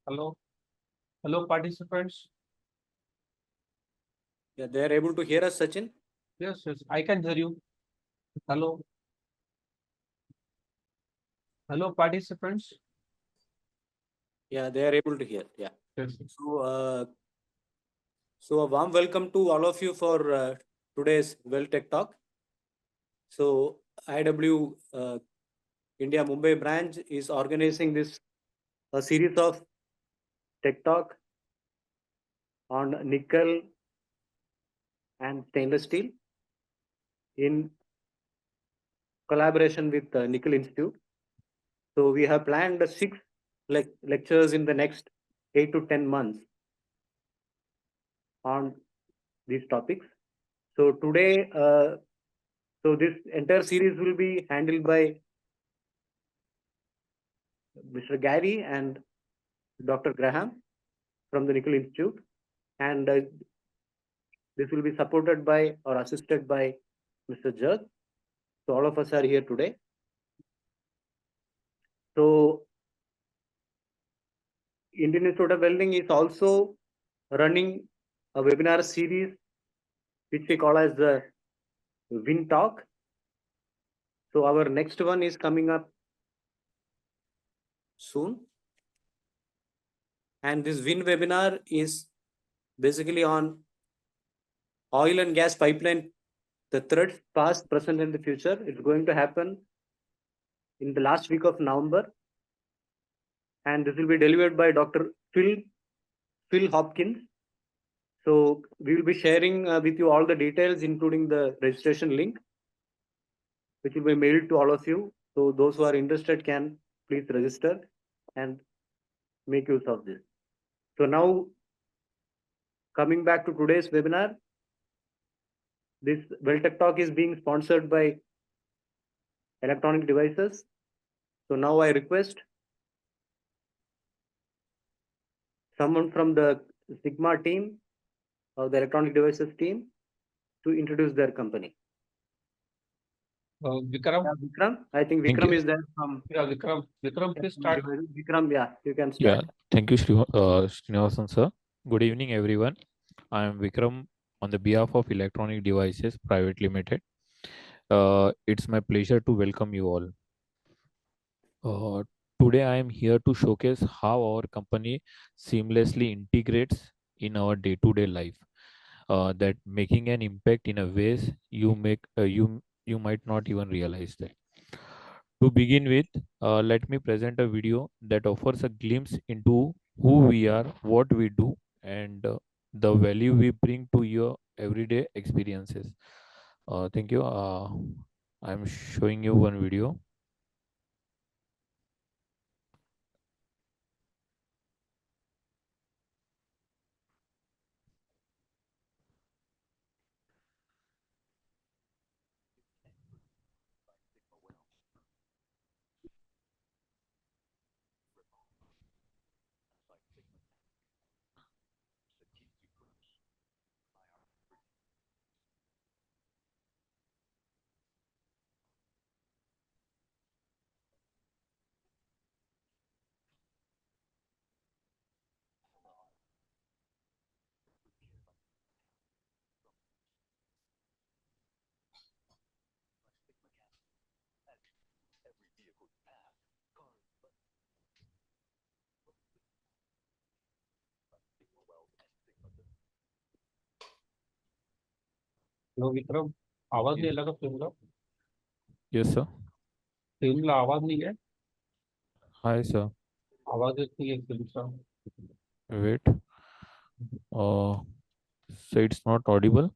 Hello, hello, participants. Yeah, they are able to hear us, Sachin. Yes, yes, I can hear you. Hello, hello, participants. Yeah, they are able to hear. Yeah. Yes. So a warm welcome to all of you for today's Well Tech Talk. So IW India Mumbai branch is organizing this a series of tech talk on nickel and stainless steel in collaboration with Nickel Institute. So we have planned six lectures in the next 8 to 10 months on these topics. So today, so this entire series will be handled by Mr. Gary and Dr. Graham from the Nickel Institute, and this will be supported by or assisted by Mr. Jurg. So all of us are here today. So Indian Institute of Welding is also running a webinar series which we call as the Win Talk. So our next one is coming up soon. And this Win webinar is basically on oil and gas pipeline, the threats past, present, and the future. It's going to happen in the last week of November. And this will be delivered by Dr. Phil Hopkins. So we will be sharing with you all the details, including the registration link, which will be mailed to all of you. So those who are interested can please register and make use of this. So now coming back to today's webinar, this Weltech Talk is being sponsored by Electronic Devices. So now I request someone from the Sigma team or the Electronic Devices team to introduce their company. Vikram. Yeah, Vikram, I think Thank Vikram you. is there from. Yeah, Vikram. Vikram, please start. Vikram, yeah, you can Yeah, start. thank you, Srinivasan sir. Good evening, everyone. I am Vikram on the behalf of Electronic Devices Private Limited. It's my pleasure to welcome you all. Uh, Today, I am here to showcase how our company seamlessly integrates in our day-to-day life. That making an impact in a ways you might not even realize that. To begin with, let me present a video that offers a glimpse into who we are, what we do, and the value we bring to your everyday experiences. Thank you. I'm showing you one video. Hello, Vikram. आवाज नहीं लगा film Yes, sir. Film आवाज नहीं है. Hi, sir. आवाज नहीं है film का. Wait. So it's not audible.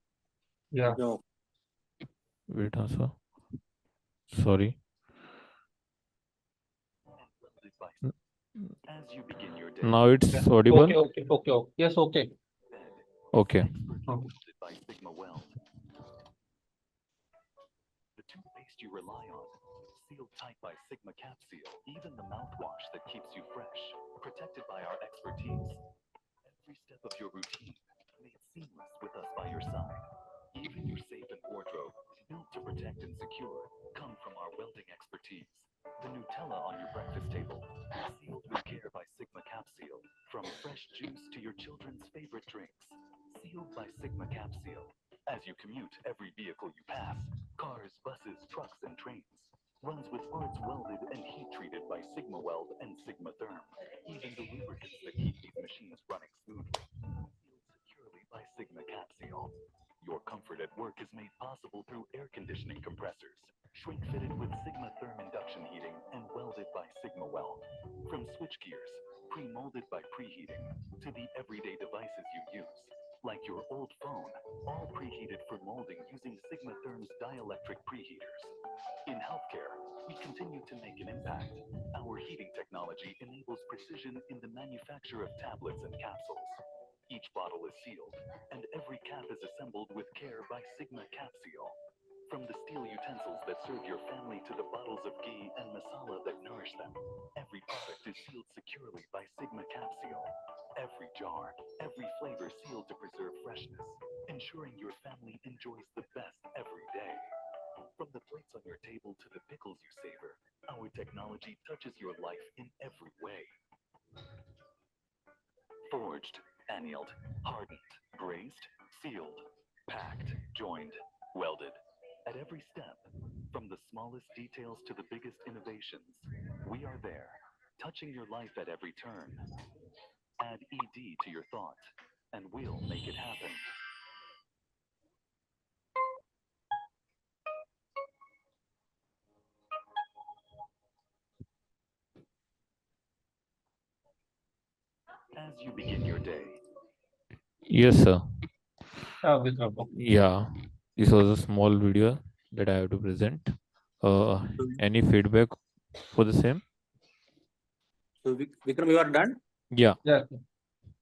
Yeah. No. Wait, sir. Sorry. Now it's audible. Okay. Yes, okay. Okay. The toothpaste you rely on, sealed tight by Sigma Cap Seal, even the mouthwash that keeps you fresh, protected by our expertise. Every step of your routine made seamless with us by your side. Even your safe and wardrobe, built to protect and secure, come from our welding expertise. The Nutella on your breakfast table, sealed with care by Sigma Cap Seal. From fresh juice to your children's favorite drinks, sealed by Sigma Cap Seal. As you commute, every vehicle you pass, cars, buses, trucks, and trains, runs with parts welded and heat treated by Sigma Weld and Sigma Therm. Even the lubricants that keep these machines running smoothly, sealed securely by Sigma Cap Seal. Your comfort at work is made possible through air conditioning compressors, shrink fitted with Sigma Therm induction heating and welded by Sigma Weld. From switch gears, pre-molded by preheating, to the everyday devices you use, like your old phone, all preheated for molding using Sigma Therm's dielectric preheaters. In healthcare, we continue to make an impact. Our heating technology enables precision in the manufacture of tablets and capsules. Each bottle is sealed, and every cap is assembled with care by Sigma Cap Seal. From the steel utensils that serve your family to the bottles of ghee and masala that nourish them, every product is sealed securely by Sigma Cap Seal. Every jar, every flavor sealed to preserve freshness, ensuring your family enjoys the best every day. From the plates on your table to the pickles you savor, our technology touches your life in every way. Forged, annealed, hardened, brazed, sealed, packed, joined, welded. At every step, from the smallest details to the biggest innovations, we are there, touching your life at every turn. Add ED to your thought, and we'll make it happen. As you begin your day, Yes, sir. Vikram. Yeah, this was a small video that I have to present. Any feedback for the same? So Vikram, you are done? Yeah, Yes.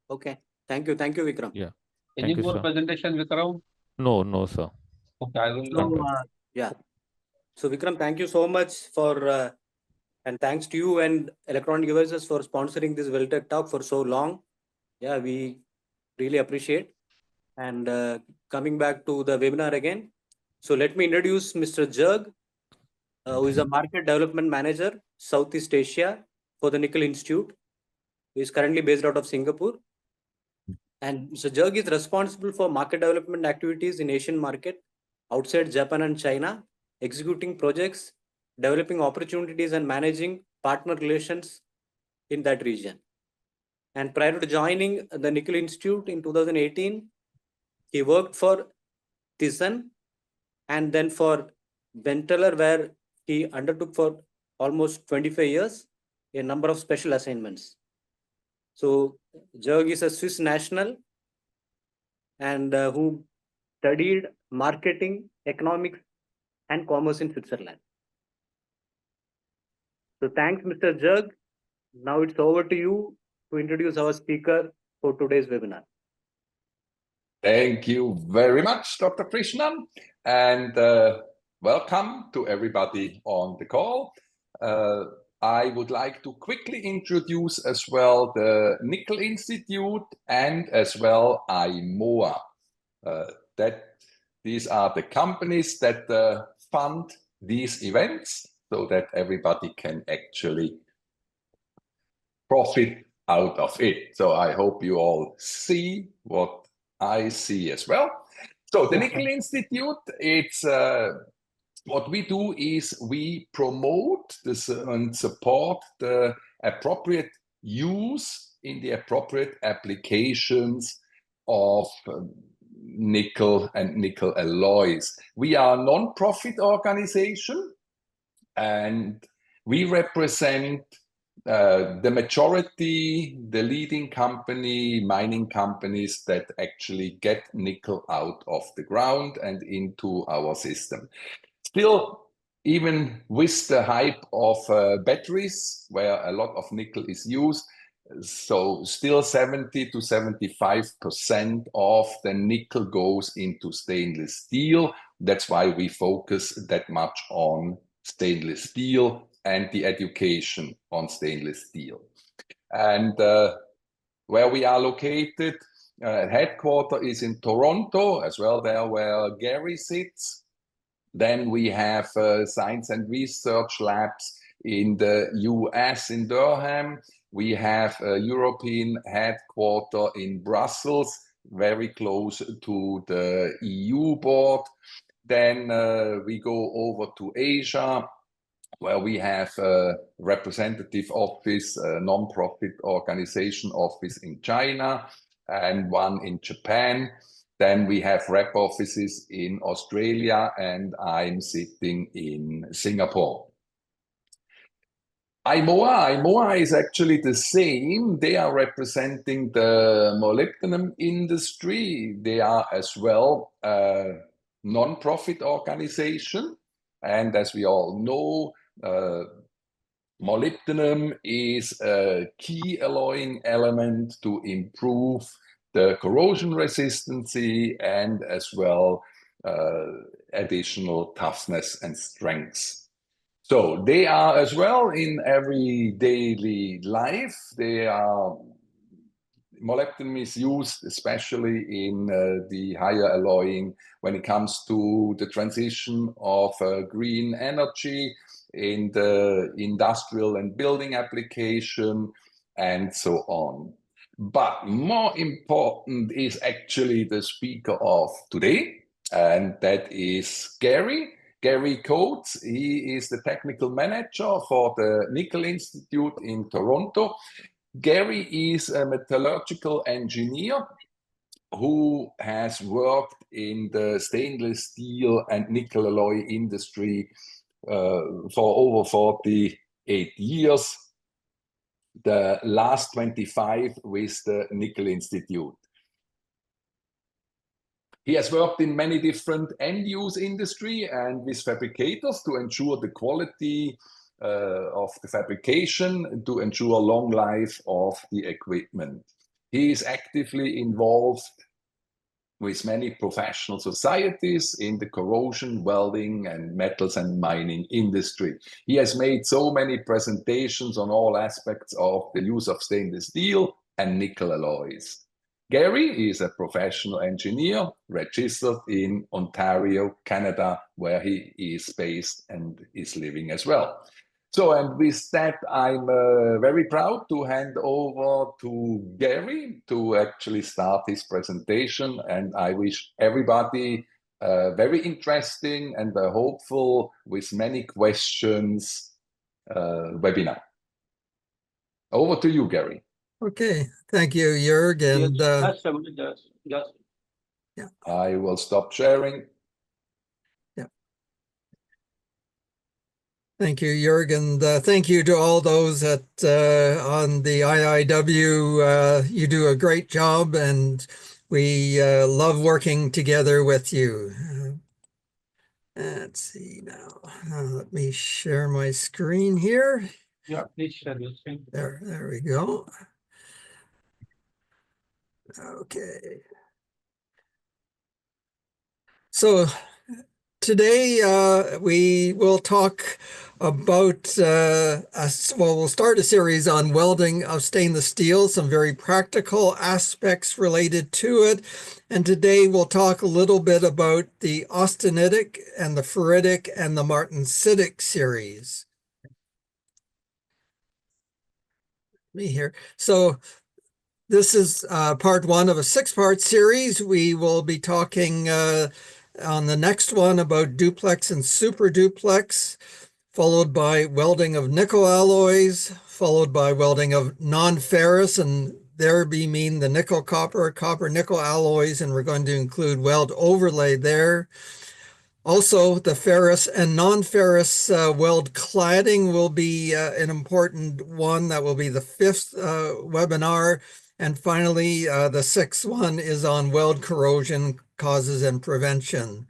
Okay. Thank you, Vikram. yeah. Any Thank you, more sir. presentation, Vikram? No, sir. Okay, I will. So, yeah. So Vikram, thank you so much for, and thanks to you and Electronic Devices for sponsoring this Weldtech talk for so long. Yeah, we really appreciate. And coming back to the webinar again. So let me introduce Mr. Jurg, who is a Market Development Manager, Southeast Asia for the Nickel Institute. He is currently based out of Singapore. And Mr. Jurg is responsible for market development activities in Asian market, outside Japan and China, executing projects, developing opportunities and managing partner relations in that region. And prior to joining the Nickel Institute in 2018, he worked for Thyssen and then for Benteler, where he undertook for almost 25 years a number of special assignments. So Jurg is a Swiss national and who studied marketing, economics, and commerce in Switzerland. So thanks, Mr. Jurg. Now it's over to you to introduce our speaker for today's webinar. Thank you very much, Dr. Krishnan, and welcome to everybody on the call. I would like to quickly introduce as well the Nickel Institute and as well IMOA. These are the companies that fund these events so that everybody can actually profit out of it. So I hope you all see what I see as well. So the Nickel Institute, it's what we do is we promote this and support the appropriate use in the appropriate applications of nickel and nickel alloys. We are a non-profit organization and we represent the majority, the leading mining companies that actually get nickel out of the ground and into our system. Still, even with the hype of batteries, where a lot of nickel is used, so still 70 to 75% of the nickel goes into stainless steel. That's why we focus that much on stainless steel and the education on stainless steel. And where we are located, headquarters is in Toronto, as well there where Gary sits. Then we have science and research labs in the US in Durham. We have a European headquarter in Brussels, very close to the EU board. Then we go over to Asia, where we have a representative office, a non-profit organization office in China, and one in Japan. Then we have rep offices in Australia, and I'm sitting in Singapore. IMOA is actually the same. They are representing the molybdenum industry. They are as well a non-profit organization. And as we all know, molybdenum is a key alloying element to improve the corrosion resistance and as well additional toughness and strength. So they are as well in every daily life. Molybdenum is used especially in the higher alloying when it comes to the transition of green energy in the industrial and building application and so on. But more important is actually the speaker of today, and that is Gary Coates. He is the technical manager for the Nickel Institute in Toronto. Gary is a metallurgical engineer who has worked in the stainless steel and nickel alloy industry for over 48 years, the last 25 with the Nickel Institute. He has worked in many different end-use industry and with fabricators to ensure the quality of the fabrication, to ensure long life of the equipment. He is actively involved with many professional societies in the corrosion, welding, and metals and mining industry. He has made so many presentations on all aspects of the use of stainless steel and nickel alloys. Gary is a professional engineer registered in Ontario, Canada, where he is based and is living as well. So, and with that, I'm very proud to hand over to Gary to actually start his presentation. And I wish everybody a very interesting and hopeful, with many questions, webinar. Over to you, Gary. Okay, thank you, Jörg. And Just a minute, just. I will stop sharing. Thank you, Jörg, and thank you to all those at on the IIW. You do a great job, and we love working together with you. Let's see now. Let me share my screen here. Yeah, please share your screen. There we go. Okay. So today we will talk about, we'll start a series on welding of stainless steel, some very practical aspects related to it. And today we'll talk a little bit about the austenitic and the ferritic and the martensitic series. Me here. So this is part one of a 6-part series. We will be talking on the next one about duplex and super duplex, followed by welding of nickel alloys, followed by welding of non-ferrous, and there we mean the nickel copper nickel alloys, and we're going to include weld overlay there. Also, the ferrous and non-ferrous weld cladding will be an important one. That will be the 5th webinar. And finally, the 6th one is on weld corrosion causes and prevention.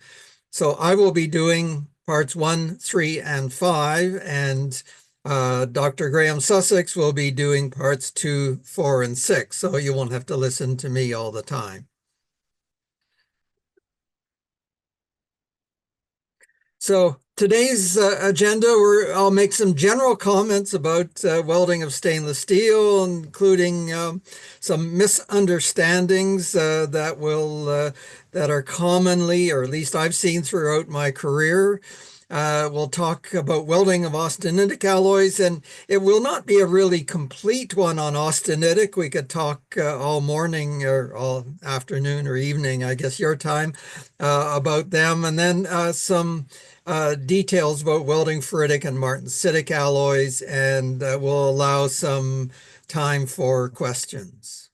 So I will be doing parts 1, 3, and 5, and Dr. Graham Sussex will be doing parts 2, 4, and 6. So you won't have to listen to me all the time. So today's agenda, I'll make some general comments about welding of stainless steel, including some misunderstandings that are commonly, or at least I've seen throughout my career. We'll talk about welding of austenitic alloys, and it will not be a really complete one on austenitic. We could talk all morning or all afternoon or evening, I guess your time, about them, and then some details about welding ferritic and martensitic alloys, and we'll allow some time for questions.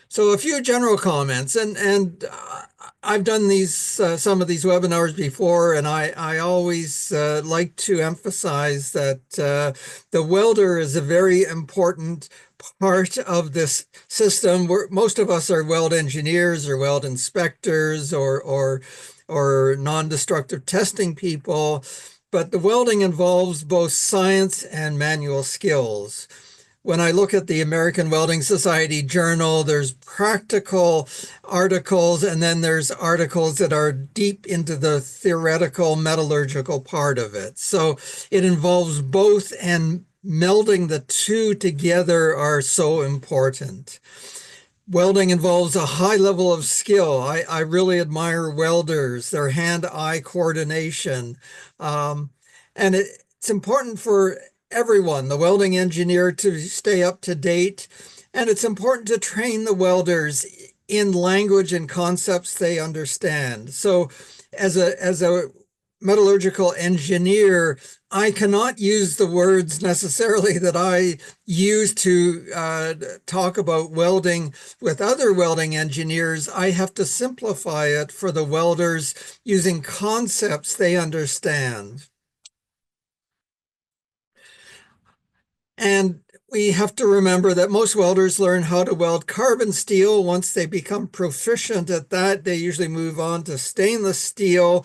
So a few general comments, and I've done these some of these webinars before, and I always like to emphasize that the welder is a very important part of this system. Most of us are weld engineers or weld inspectors or non-destructive testing people, but the welding involves both science and manual skills. When I look at the American Welding Society journal, there's practical articles, and then there's articles that are deep into the theoretical metallurgical part of it. So it involves both, and melding the two together are so important. Welding involves a high level of skill. I really admire welders, their hand-eye coordination. And it's important for everyone, the welding engineer, to stay up to date. And it's important to train the welders in language and concepts they understand. So as a metallurgical engineer, I cannot use the words necessarily that I use to talk about welding with other welding engineers. I have to simplify it for the welders using concepts they understand. And we have to remember that most welders learn how to weld carbon steel. Once they become proficient at that, they usually move on to stainless steel,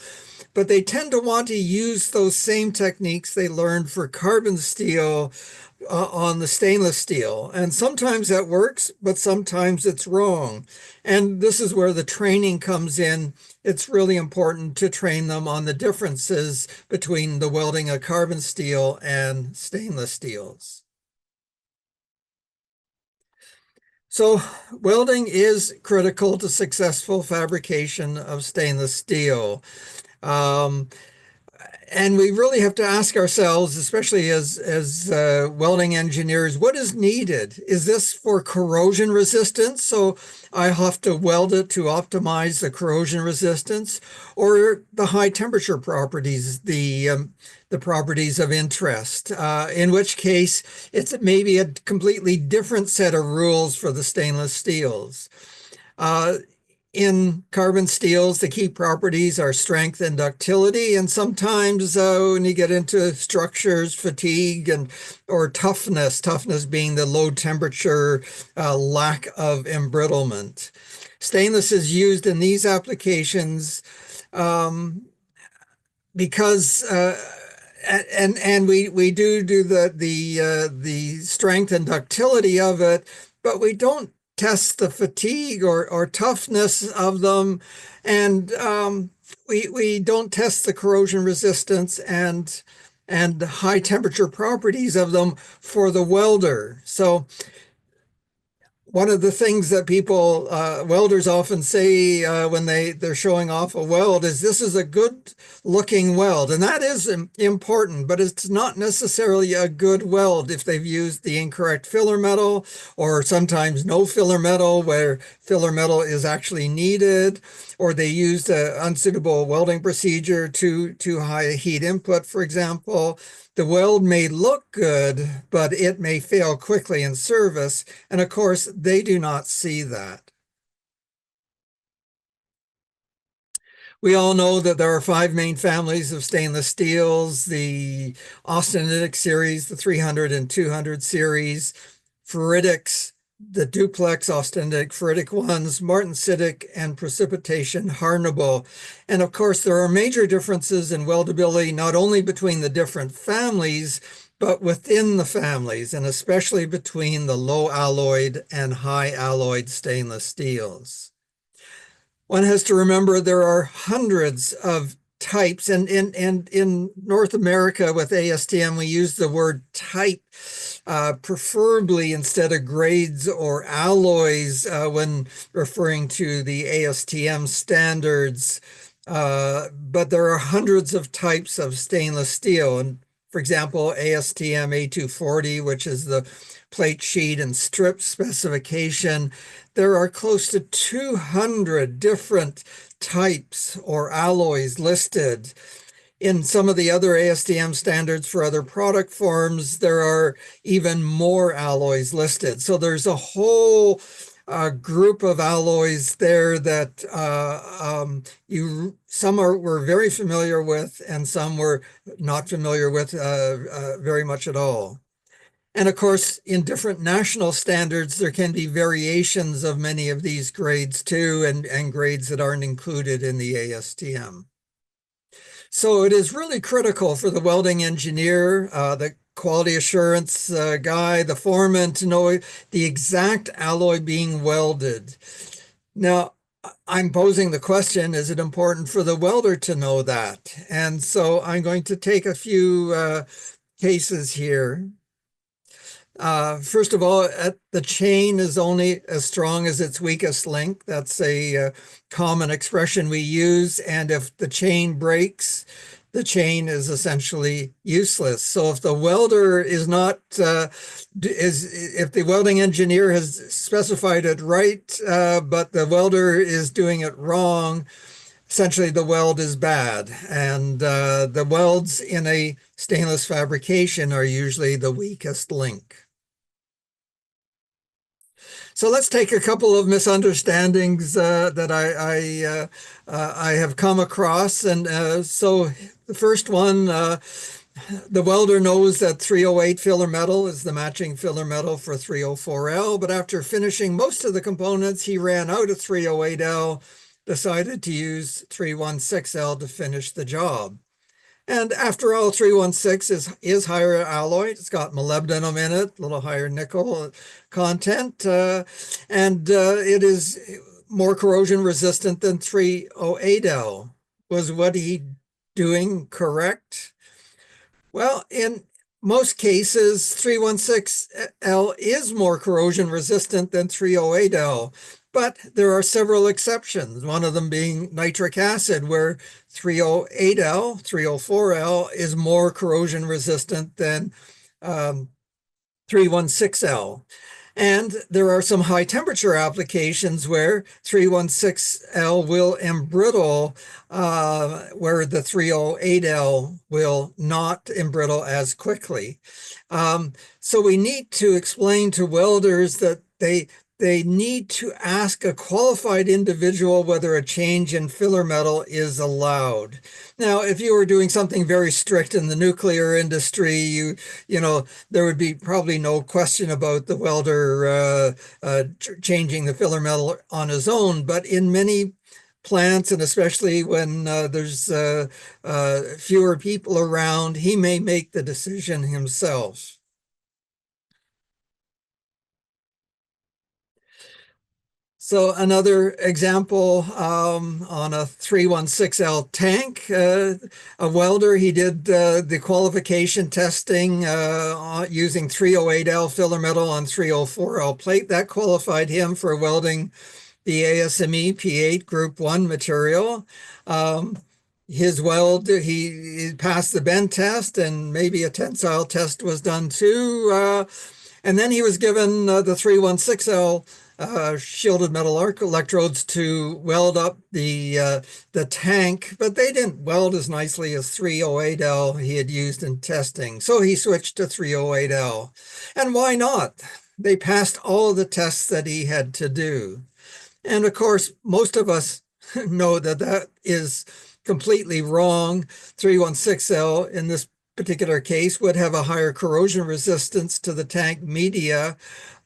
but they tend to want to use those same techniques they learned for carbon steel on the stainless steel. And sometimes that works, but sometimes it's wrong. And this is where the training comes in. It's really important to train them on the differences between the welding of carbon steel and stainless steels. So welding is critical to successful fabrication of stainless steel. And we really have to ask ourselves, especially as welding engineers, what is needed? Is this for corrosion resistance? So I have to weld it to optimize the corrosion resistance, or the high temperature properties, the properties of interest, in which case it's maybe a completely different set of rules for the stainless steels. In carbon steels, the key properties are strength and ductility, and sometimes when you get into structures, fatigue or toughness being the low temperature, lack of embrittlement. Stainless is used in these applications because and we do the strength and ductility of it, but we don't test the fatigue or toughness of them, and we don't test the corrosion resistance and high temperature properties of them for the welder. So one of the things that people, welders often say when they're showing off a weld is, this is a good looking weld. And that is important, but it's not necessarily a good weld if they've used the incorrect filler metal, or sometimes no filler metal where filler metal is actually needed, or they used an unsuitable welding procedure, too high a heat input, for example. The weld may look good, but it may fail quickly in service. And of course, they do not see that. We all know that there are 5 main families of stainless steels: the austenitic series, the 300 and 200 series, ferritics, the duplex austenitic ferritic ones, martensitic, and precipitation hardenable. And of course, there are major differences in weldability, not only between the different families, but within the families, and especially between the low alloyed and high alloyed stainless steels. One has to remember there are hundreds of types, and in North America with ASTM, we use the word type preferably instead of grades or alloys when referring to the ASTM standards. but there are hundreds of types of stainless steel. And for example, ASTM A240, which is the plate, sheet, and strip specification, there are close to 200 different types or alloys listed. In some of the other ASTM standards for other product forms, there are even more alloys listed. So there's a whole group of alloys there that some we're very familiar with, and some we're not familiar with very much at all. And of course, in different national standards, there can be variations of many of these grades too, and grades that aren't included in the ASTM. So it is really critical for the welding engineer, the quality assurance guy, the foreman, to know the exact alloy being welded. Now, I'm posing the question, is it important for the welder to know that? And so I'm going to take a few cases here. First of all, the chain is only as strong as its weakest link. That's a common expression we use. And if the chain breaks, the chain is essentially useless. So if the welder is not, if the welding engineer has specified it right, but the welder is doing it wrong, essentially the weld is bad. And the welds in a stainless fabrication are usually the weakest link. So let's take a couple of misunderstandings that I have come across. And so the first one, the welder knows that 308 filler metal is the matching filler metal for 304L, but after finishing most of the components, he ran out of 308L, decided to use 316L to finish the job. And after all, 316 is higher alloy. It's got molybdenum in it, a little higher nickel content, and it is more corrosion resistant than 308L. Was what he doing correct? Well, in most cases, 316L is more corrosion resistant than 308L. But there are several exceptions, one of them being nitric acid, where 308L, 304L is more corrosion resistant than 316L. And there are some high temperature applications where 316L will embrittle, where the 308L will not embrittle as quickly. So we need to explain to welders that they need to ask a qualified individual whether a change in filler metal is allowed. Now, if you were doing something very strict in the nuclear industry, you know, there would be probably no question about the welder changing the filler metal on his own. But in many plants, and especially when there's fewer people around, he may make the decision himself. So another example on a 316L tank, a welder, he did the qualification testing using 308L filler metal on 304L plate. That qualified him for welding the ASME P8 Group 1 material. His weld, he passed the bend test, and maybe a tensile test was done too. And then he was given the 316L shielded metal arc electrodes to weld up the tank, but they didn't weld as nicely as 308L he had used in testing. So he switched to 308L. And why not? They passed all of the tests that he had to do. And of course, most of us know that that is completely wrong. 316L in this particular case would have a higher corrosion resistance to the tank media.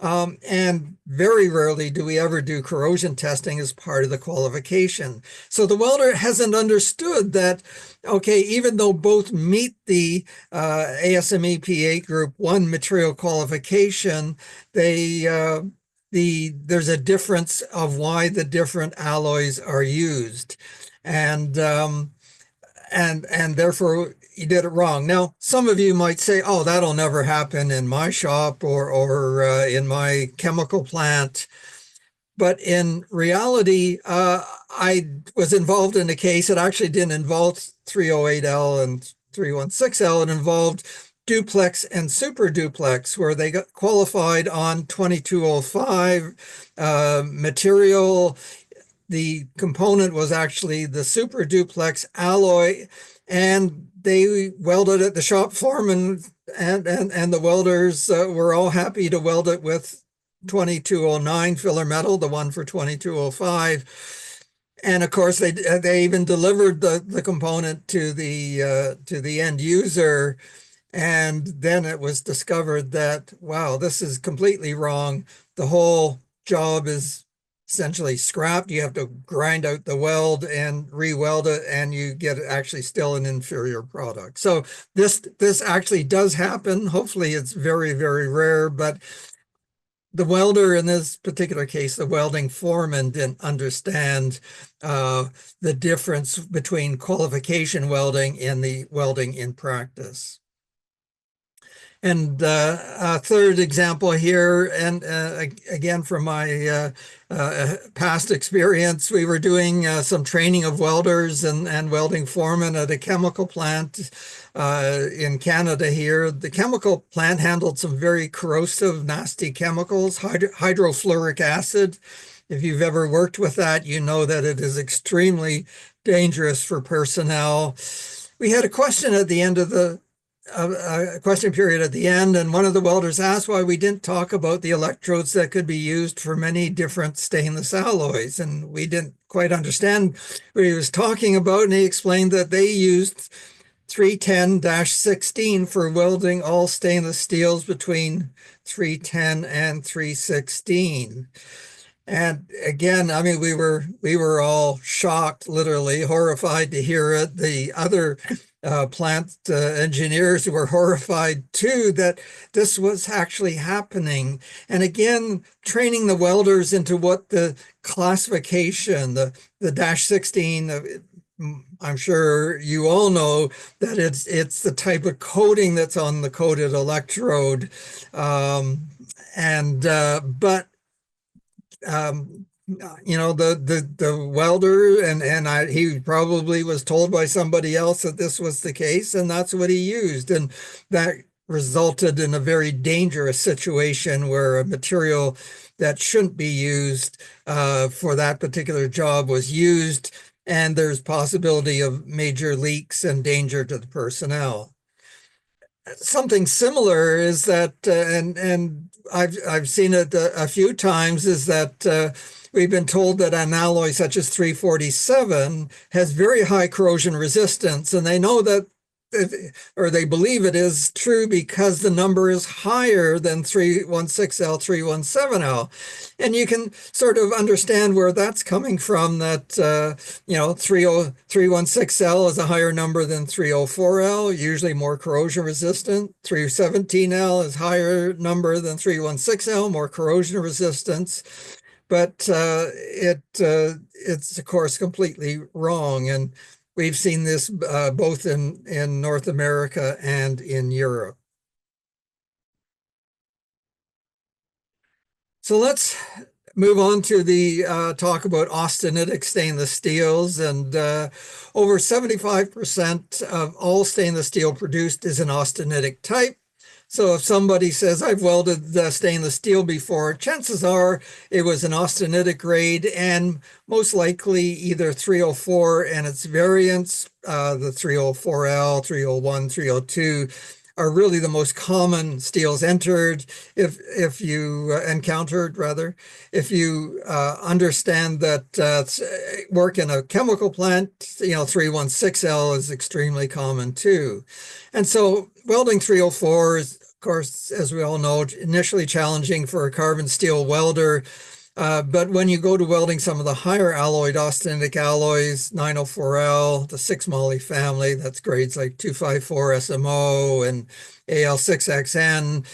And very rarely do we ever do corrosion testing as part of the qualification. So the welder hasn't understood that, okay, even though both meet the ASME P8 Group 1 material qualification, there's a difference of why the different alloys are used. And therefore you did it wrong. Now, some of you might say, oh, that'll never happen in my shop or in my chemical plant. But in reality, I was involved in a case. It actually didn't involve 308L and 316L. It involved duplex and super duplex, where they got qualified on 2205 material. The component was actually the super duplex alloy, and they welded it. The shop foreman and the welders were all happy to weld it with 2209 filler metal, the one for 2205. And of course, they even delivered the component to the end user. And then it was discovered that, wow, this is completely wrong. The whole job is essentially scrapped. You have to grind out the weld and re-weld it, and you get actually still an inferior product. So this actually does happen. Hopefully it's very, very rare, but the welder in this particular case, the welding foreman, didn't understand the difference between qualification welding and the welding in practice. And a third example here, and again, from my past experience, we were doing some training of welders and welding foremen at a chemical plant in Canada here. The chemical plant handled some very corrosive, nasty chemicals, hydrofluoric acid. If you've ever worked with that, you know that it is extremely dangerous for personnel. We had a question at the end of the a question period at the end, and one of the welders asked why we didn't talk about the electrodes that could be used for many different stainless alloys, and we didn't quite understand what he was talking about, and he explained that they used 310-16 for welding all stainless steels between 310 and 316. And again, I mean, we were all shocked, literally horrified to hear it. The other plant engineers were horrified too that this was actually happening. And again, training the welders into what the classification, the -16, I'm sure you all know that it's the type of coating that's on the coated electrode. You know, the welder and he probably was told by somebody else that this was the case, and that's what he used, and that resulted in a very dangerous situation where a material that shouldn't be used for that particular job was used, and there's possibility of major leaks and danger to the personnel. Something similar is that, and I've seen it a few times, is that we've been told that an alloy such as 347 has very high corrosion resistance, and they know that, or they believe it is true because the number is higher than 316L, 317L. And you can sort of understand where that's coming from, that, you know, 316L is a higher number than 304L, usually more corrosion resistant. 317L is higher number than 316L, more corrosion resistance. But it's, of course, completely wrong. And we've seen this both in North America and in Europe. So let's move on to the talk about austenitic stainless steels. And over 75% of all stainless steel produced is an austenitic type. So if somebody says, I've welded stainless steel before, chances are it was an austenitic grade, and most likely either 304 and its variants, the 304L, 301, 302, are really the most common steels entered. If you encountered, rather, if you understand that work in a chemical plant, you know, 316L is extremely common too. And so welding 304 is, of course, as we all know, initially challenging for a carbon steel welder. But when you go to welding some of the higher alloyed austenitic alloys, 904L, the 6 moly family, that's grades like 254 SMO and Al6XN,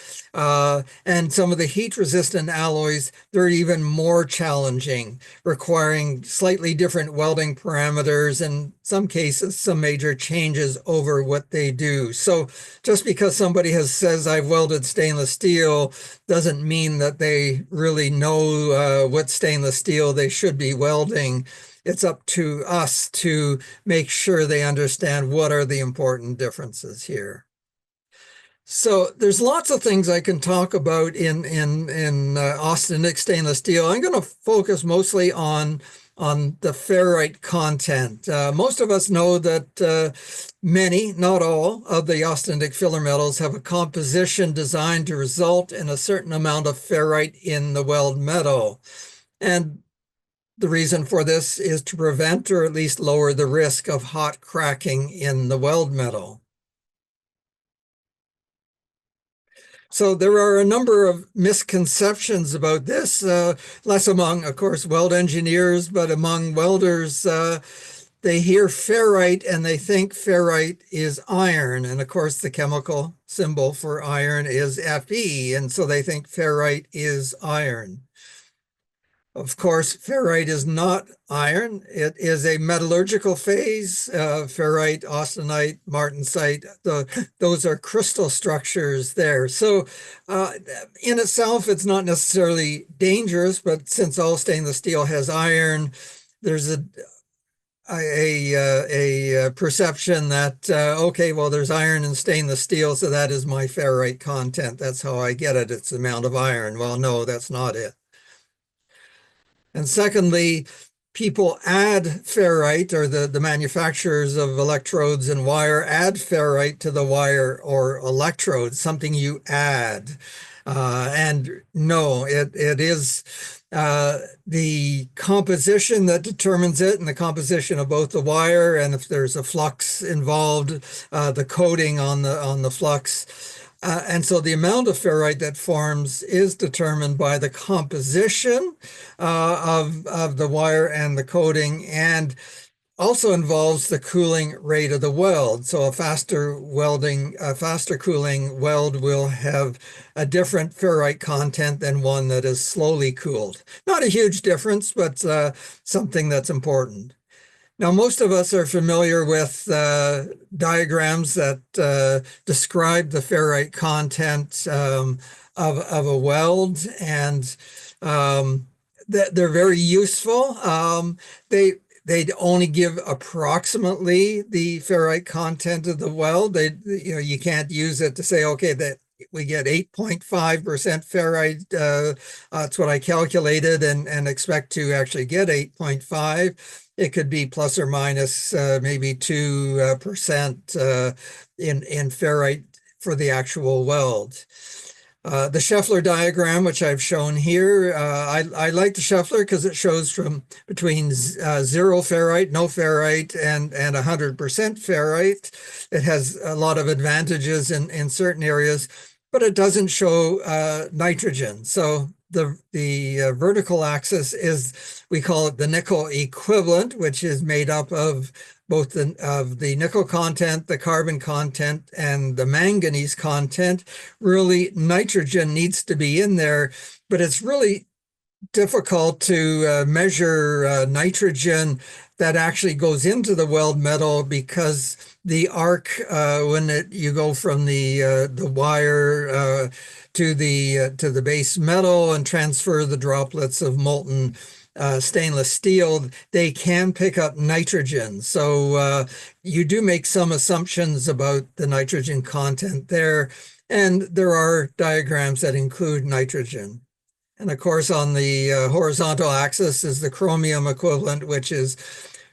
and some of the heat-resistant alloys, they're even more challenging, requiring slightly different welding parameters, and in some cases, some major changes over what they do. So just because somebody says I've welded stainless steel doesn't mean that they really know what stainless steel they should be welding. It's up to us to make sure they understand what are the important differences here. So there's lots of things I can talk about in austenitic stainless steel. I'm going to focus mostly on the ferrite content. Most of us know that many, not all, of the austenitic filler metals have a composition designed to result in a certain amount of ferrite in the weld metal. And the reason for this is to prevent or at least lower the risk of hot cracking in the weld metal. So there are a number of misconceptions about this, less among, of course, weld engineers, but among welders. They hear ferrite and they think ferrite is iron. And of course, the chemical symbol for iron is Fe. And so they think ferrite is iron. Of course, ferrite is not iron. It is a metallurgical phase. Ferrite, austenite, martensite, those are crystal structures there. So in itself, it's not necessarily dangerous, but since all stainless steel has iron, there's a perception that, okay, well, there's iron in stainless steel, so that is my ferrite content. That's how I get it. It's the amount of iron. Well, no, that's not it. And secondly, people add ferrite, or the manufacturers of electrodes and wire add ferrite to the wire or electrodes, something you add. And no, it is the composition that determines it, and the composition of both the wire, and if there's a flux involved, the coating on the flux. And so the amount of ferrite that forms is determined by the composition of the wire and the coating, and also involves the cooling rate of the weld. So a faster cooling weld will have a different ferrite content than one that is slowly cooled. Not a huge difference, but something that's important. Now, most of us are familiar with diagrams that describe the ferrite content of a weld, and they're very useful. They'd only give approximately the ferrite content of the weld. You can't use it to say, okay, that we get 8.5% ferrite. That's what I calculated, and expect to actually get 8.5. It could be plus or minus maybe 2% in ferrite for the actual weld. The Scheffler diagram, which I've shown here, I like the Scheffler because it shows from between 0 ferrite, no ferrite, and 100% ferrite. It has a lot of advantages in certain areas, but it doesn't show nitrogen. So the vertical axis is, we call it the nickel equivalent, which is made up of both the nickel content, the carbon content, and the manganese content. Really, nitrogen needs to be in there, but it's really difficult to measure nitrogen that actually goes into the weld metal, because the arc, when you go from the wire to the base metal and transfer the droplets of molten stainless steel, they can pick up nitrogen. So you do make some assumptions about the nitrogen content there, and there are diagrams that include nitrogen. And of course, on the horizontal axis is the chromium equivalent, which is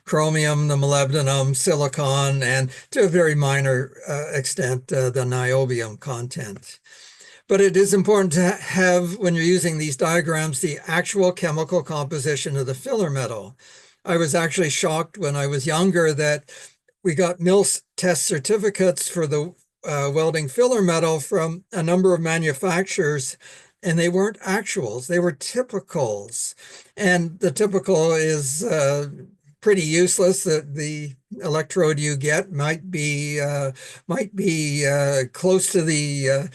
chromium, the molybdenum, silicon, and to a very minor extent, the niobium content. But it is important to have, when you're using these diagrams, the actual chemical composition of the filler metal. I was actually shocked when I was younger that we got mill test certificates for the welding filler metal from a number of manufacturers, and they weren't actuals, they were typicals. And the typical is pretty useless. The electrode you get might be close to the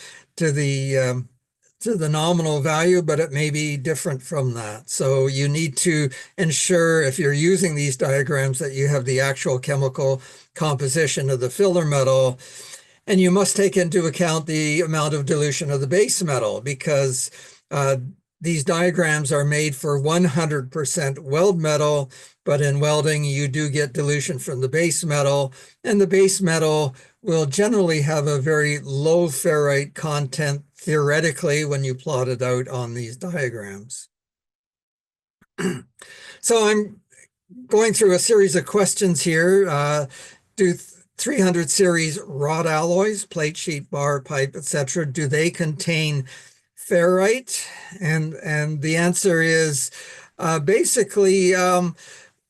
nominal value, but it may be different from that. So you need to ensure, if you're using these diagrams, that you have the actual chemical composition of the filler metal. And you must take into account the amount of dilution of the base metal, because these diagrams are made for 100% weld metal, but in welding, you do get dilution from the base metal, and the base metal will generally have a very low ferrite content theoretically when you plot it out on these diagrams. So I'm going through a series of questions here. Do 300 series rod alloys, plate, sheet, bar, pipe, etc., do they contain ferrite? And the answer is basically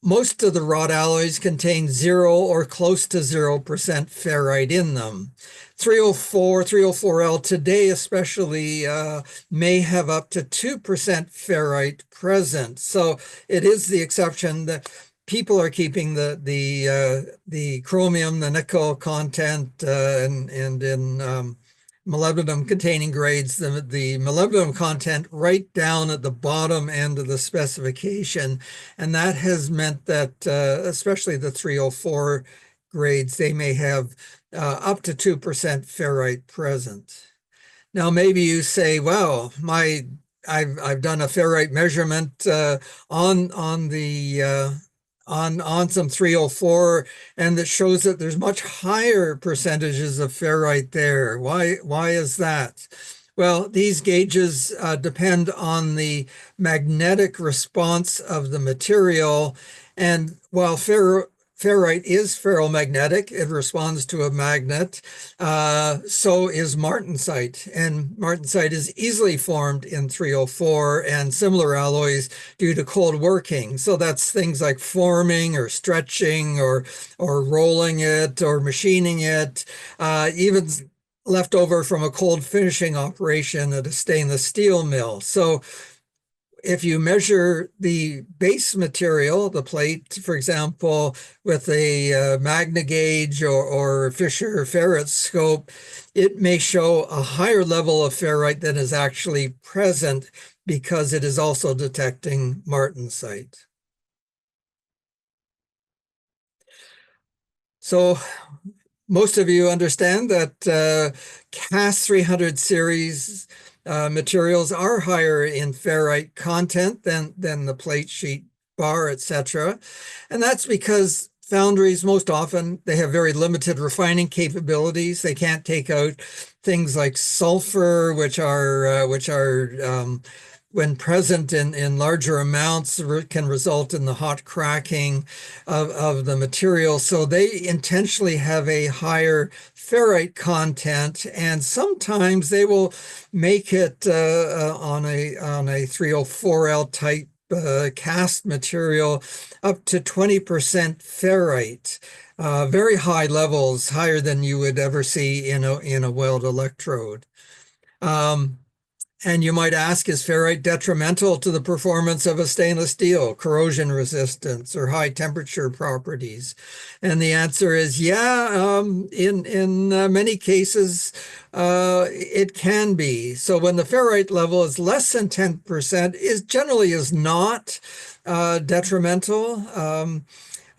most of the rod alloys contain 0 or close to 0% ferrite in them. 304L today especially may have up to 2% ferrite present. So it is the exception that people are keeping the chromium, the nickel content, and in molybdenum containing grades, the molybdenum content right down at the bottom end of the specification. And that has meant that, especially the 304 grades, they may have up to 2% ferrite present. Now, maybe you say, well, I've done a ferrite measurement on some 304, and that shows that there's much higher percentages of ferrite there. Why is that? Well, these gauges depend on the magnetic response of the material, and while ferrite is ferromagnetic, it responds to a magnet, so is martensite. And martensite is easily formed in 304 and similar alloys due to cold working. So that's things like forming or stretching or rolling it or machining it, even left over from a cold finishing operation at a stainless steel mill. So if you measure the base material, the plate, for example, with a Magna gauge or Fisher ferret scope, it may show a higher level of ferrite than is actually present because it is also detecting martensite. So most of you understand that cast 300 series materials are higher in ferrite content than the plate, sheet, bar, etc. And that's because foundries, most often, they have very limited refining capabilities. They can't take out things like sulfur, which are when present in larger amounts, can result in the hot cracking of the material. So they intentionally have a higher ferrite content, and sometimes they will make it on a 304L type cast material up to 20% ferrite. Very high levels, higher than you would ever see in a weld electrode. And you might ask, is ferrite detrimental to the performance of a stainless steel, corrosion resistance, or high temperature properties? And the answer is, yeah, in many cases, it can be. So when the ferrite level is less than 10%, it generally is not detrimental.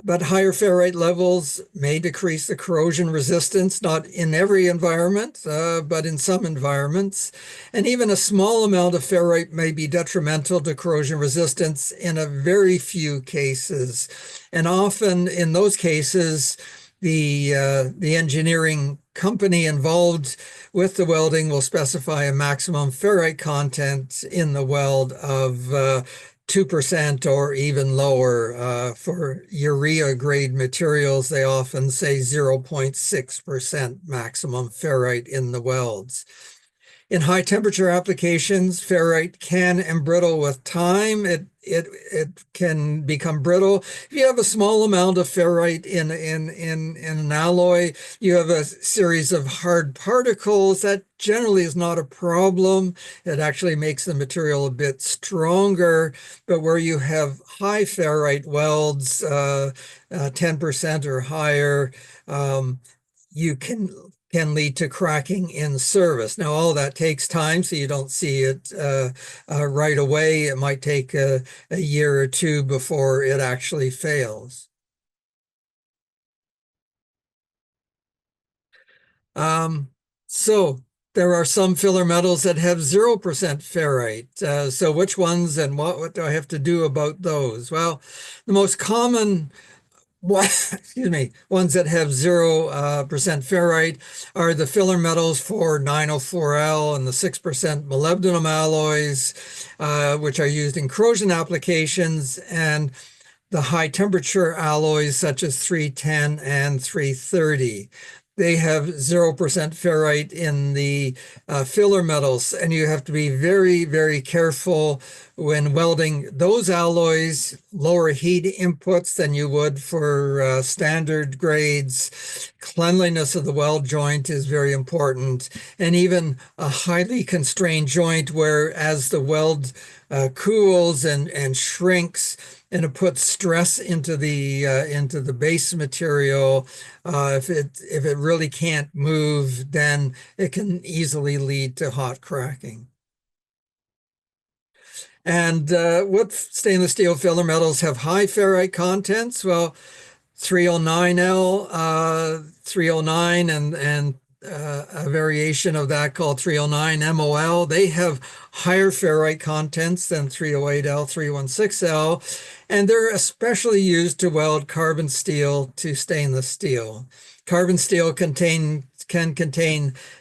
But higher ferrite levels may decrease the corrosion resistance, not in every environment, but in some environments. And even a small amount of ferrite may be detrimental to corrosion resistance in a very few cases. And often in those cases, the engineering company involved with the welding will specify a maximum ferrite content in the weld of 2% or even lower. For urea grade materials, they often say 0.6% maximum ferrite in the welds. In high temperature applications, ferrite can embrittle with time. It can become brittle. If you have a small amount of ferrite in an alloy, you have a series of hard particles. That generally is not a problem. It actually makes the material a bit stronger. But where you have high ferrite welds, 10% or higher, you can lead to cracking in service. Now, all that takes time, so you don't see it right away. It might take a year or two before it actually fails. So there are some filler metals that have 0% ferrite. So which ones and what do I have to do about those? Well, the most common excuse me, ones that have 0% ferrite are the filler metals for 904L and the 6% molybdenum alloys, which are used in corrosion applications, and the high temperature alloys such as 310 and 330. They have 0% ferrite in the filler metals, and you have to be very, very careful when welding those alloys, lower heat inputs than you would for standard grades. Cleanliness of the weld joint is very important, and even a highly constrained joint where as the weld cools and shrinks, and it puts stress into the base material. If it really can't move, then it can easily lead to hot cracking. And what stainless steel filler metals have high ferrite contents? Well, 309L, 309, and a variation of that called 309 MOL. They have higher ferrite contents than 308L, 316L, and they're especially used to weld carbon steel to stainless steel. Carbon steel can contain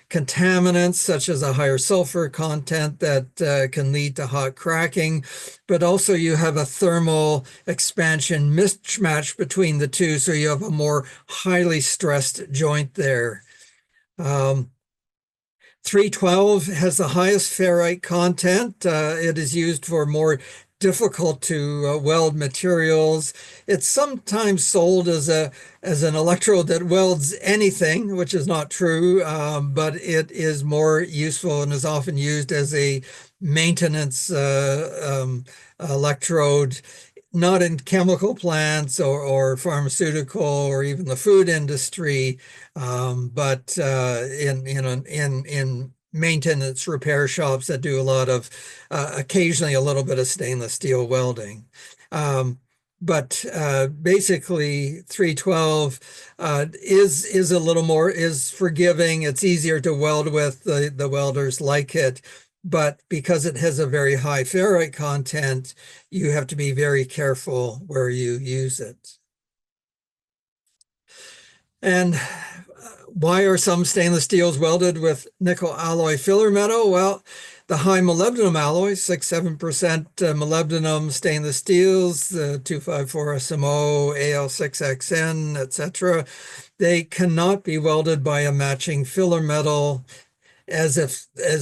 contaminants such as a higher sulfur content that can lead to hot cracking, but also you have a thermal expansion mismatch between the two, so you have a more highly stressed joint there. 312 has the highest ferrite content. It is used for more difficult to weld materials. It's sometimes sold as an electrode that welds anything, which is not true, but it is more useful and is often used as a maintenance electrode, not in chemical plants or pharmaceutical or even the food industry, but in maintenance repair shops that do a lot of occasionally a little bit of stainless steel welding. But basically 312 is a little more forgiving. It's easier to weld with. The welders like it. But because it has a very high ferrite content, you have to be very careful where you use it. And why are some stainless steels welded with nickel alloy filler metal? Well, the high molybdenum alloys, 6-7% molybdenum stainless steels, the 254 SMO, AL6XN, etc., they cannot be welded by a matching filler metal, as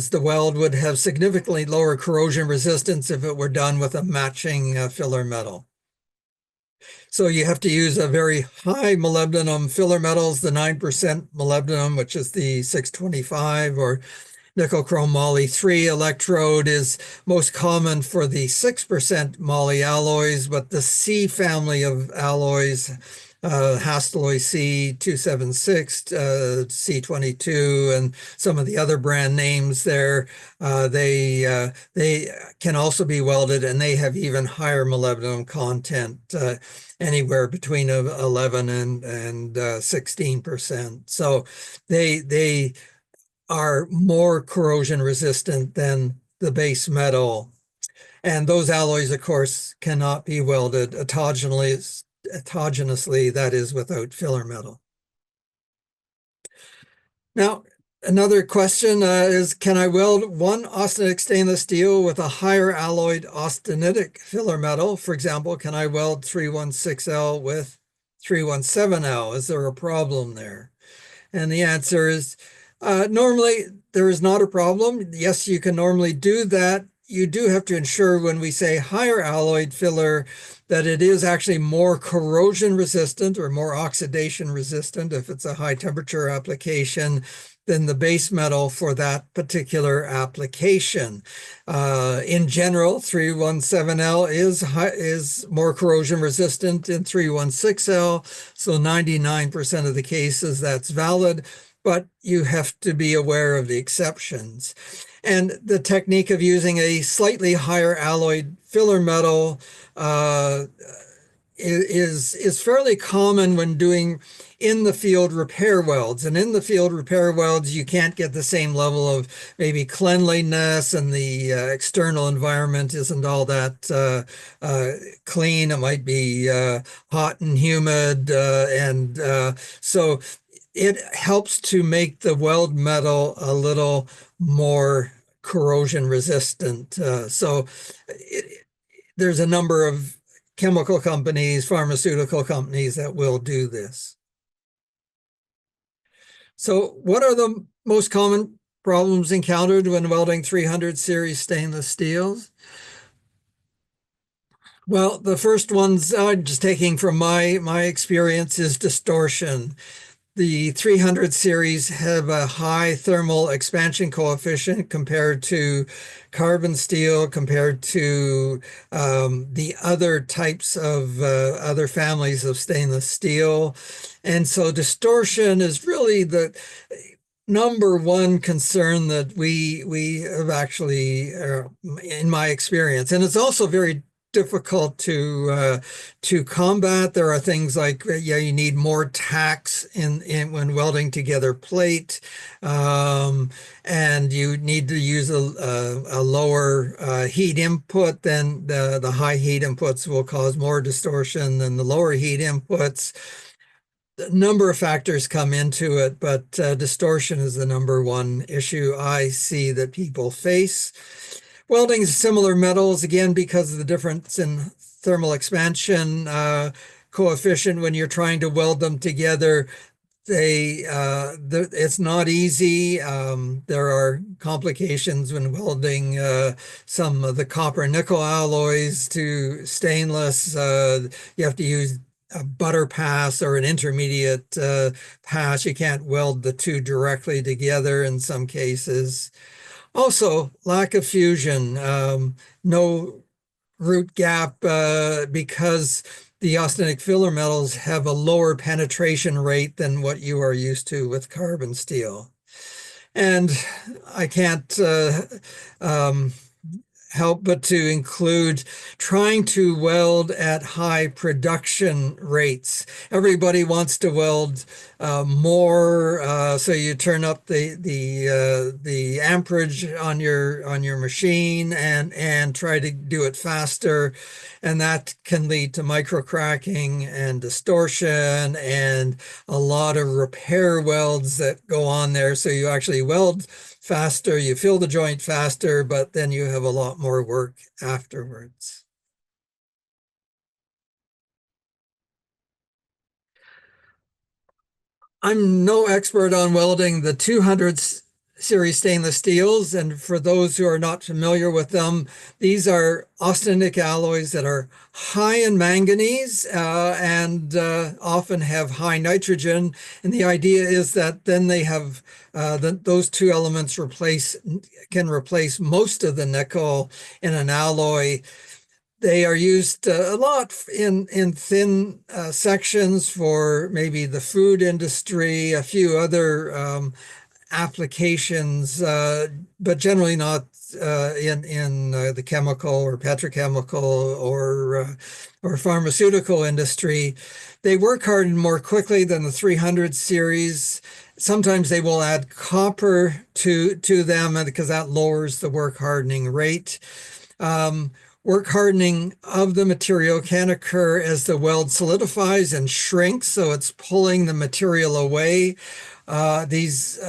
the weld would have significantly lower corrosion resistance if it were done with a matching filler metal. So you have to use a very high molybdenum filler metals, the 9% molybdenum, which is the 625 or nickel chrome moly 3 electrode is most common for the 6% moly alloys, but the C family of alloys, Hastelloy C276, C22, and some of the other brand names there, they can also be welded, and they have even higher molybdenum content, anywhere between 11 and 16%. So they are more corrosion resistant than the base metal. And those alloys, of course, cannot be welded autogenously, that is, without filler metal. Now, another question is, can I weld one austenitic stainless steel with a higher alloyed austenitic filler metal? For example, can I weld 316L with 317L? Is there a problem there? And the answer is Normally, there is not a problem. Yes, you can normally do that. You do have to ensure when we say higher alloy filler that it is actually more corrosion resistant or more oxidation resistant if it's a high temperature application than the base metal for that particular application. In general, 317L is more corrosion resistant than 316L, so 99% of the cases that's valid, but you have to be aware of the exceptions. And the technique of using a slightly higher alloyed filler metal is fairly common when doing in the field repair welds. And in the field repair welds, you can't get the same level of maybe cleanliness, and the external environment isn't all that clean. It might be hot and humid, and so it helps to make the weld metal a little more corrosion resistant. There's a number of chemical companies, pharmaceutical companies that will do this. So what are the most common problems encountered when welding 300 series stainless steels? Well, the first ones I'm just taking from my experience is distortion. The 300 series have a high thermal expansion coefficient compared to carbon steel, compared to the other types of other families of stainless steel. And so distortion is really the number one concern that we have actually, in my experience. And it's also very difficult to combat. There are things like, you need more tacks in when welding together plate, and you need to use a lower heat input. Then the high heat inputs will cause more distortion than the lower heat inputs. A number of factors come into it, but distortion is the number one issue I see that people face. Welding similar metals, again, because of the difference in thermal expansion coefficient when you're trying to weld them together, it's not easy. There are complications when welding some of the copper nickel alloys to stainless. You have to use a butter pass or an intermediate pass. You can't weld the two directly together in some cases. Also, lack of fusion, no root gap because the austenitic filler metals have a lower penetration rate than what you are used to with carbon steel. And I can't help but to include trying to weld at high production rates. Everybody wants to weld more, so you turn up the amperage on your machine and try to do it faster, and that can lead to micro cracking and distortion and a lot of repair welds that go on there. So you actually weld faster, you fill the joint faster, but then you have a lot more work afterwards. I'm no expert on welding the 200 series stainless steels, and for those who are not familiar with them, these are austenitic alloys that are high in manganese and often have high nitrogen. And the idea is that then they have those two elements can replace most of the nickel in an alloy. They are used a lot in thin sections for maybe the food industry, a few other applications, but generally not in the chemical or petrochemical or pharmaceutical industry. They work hardened more quickly than the 300 series. Sometimes they will add copper to them because that lowers the work hardening rate. Work hardening of the material can occur as the weld solidifies and shrinks, so it's pulling the material away. These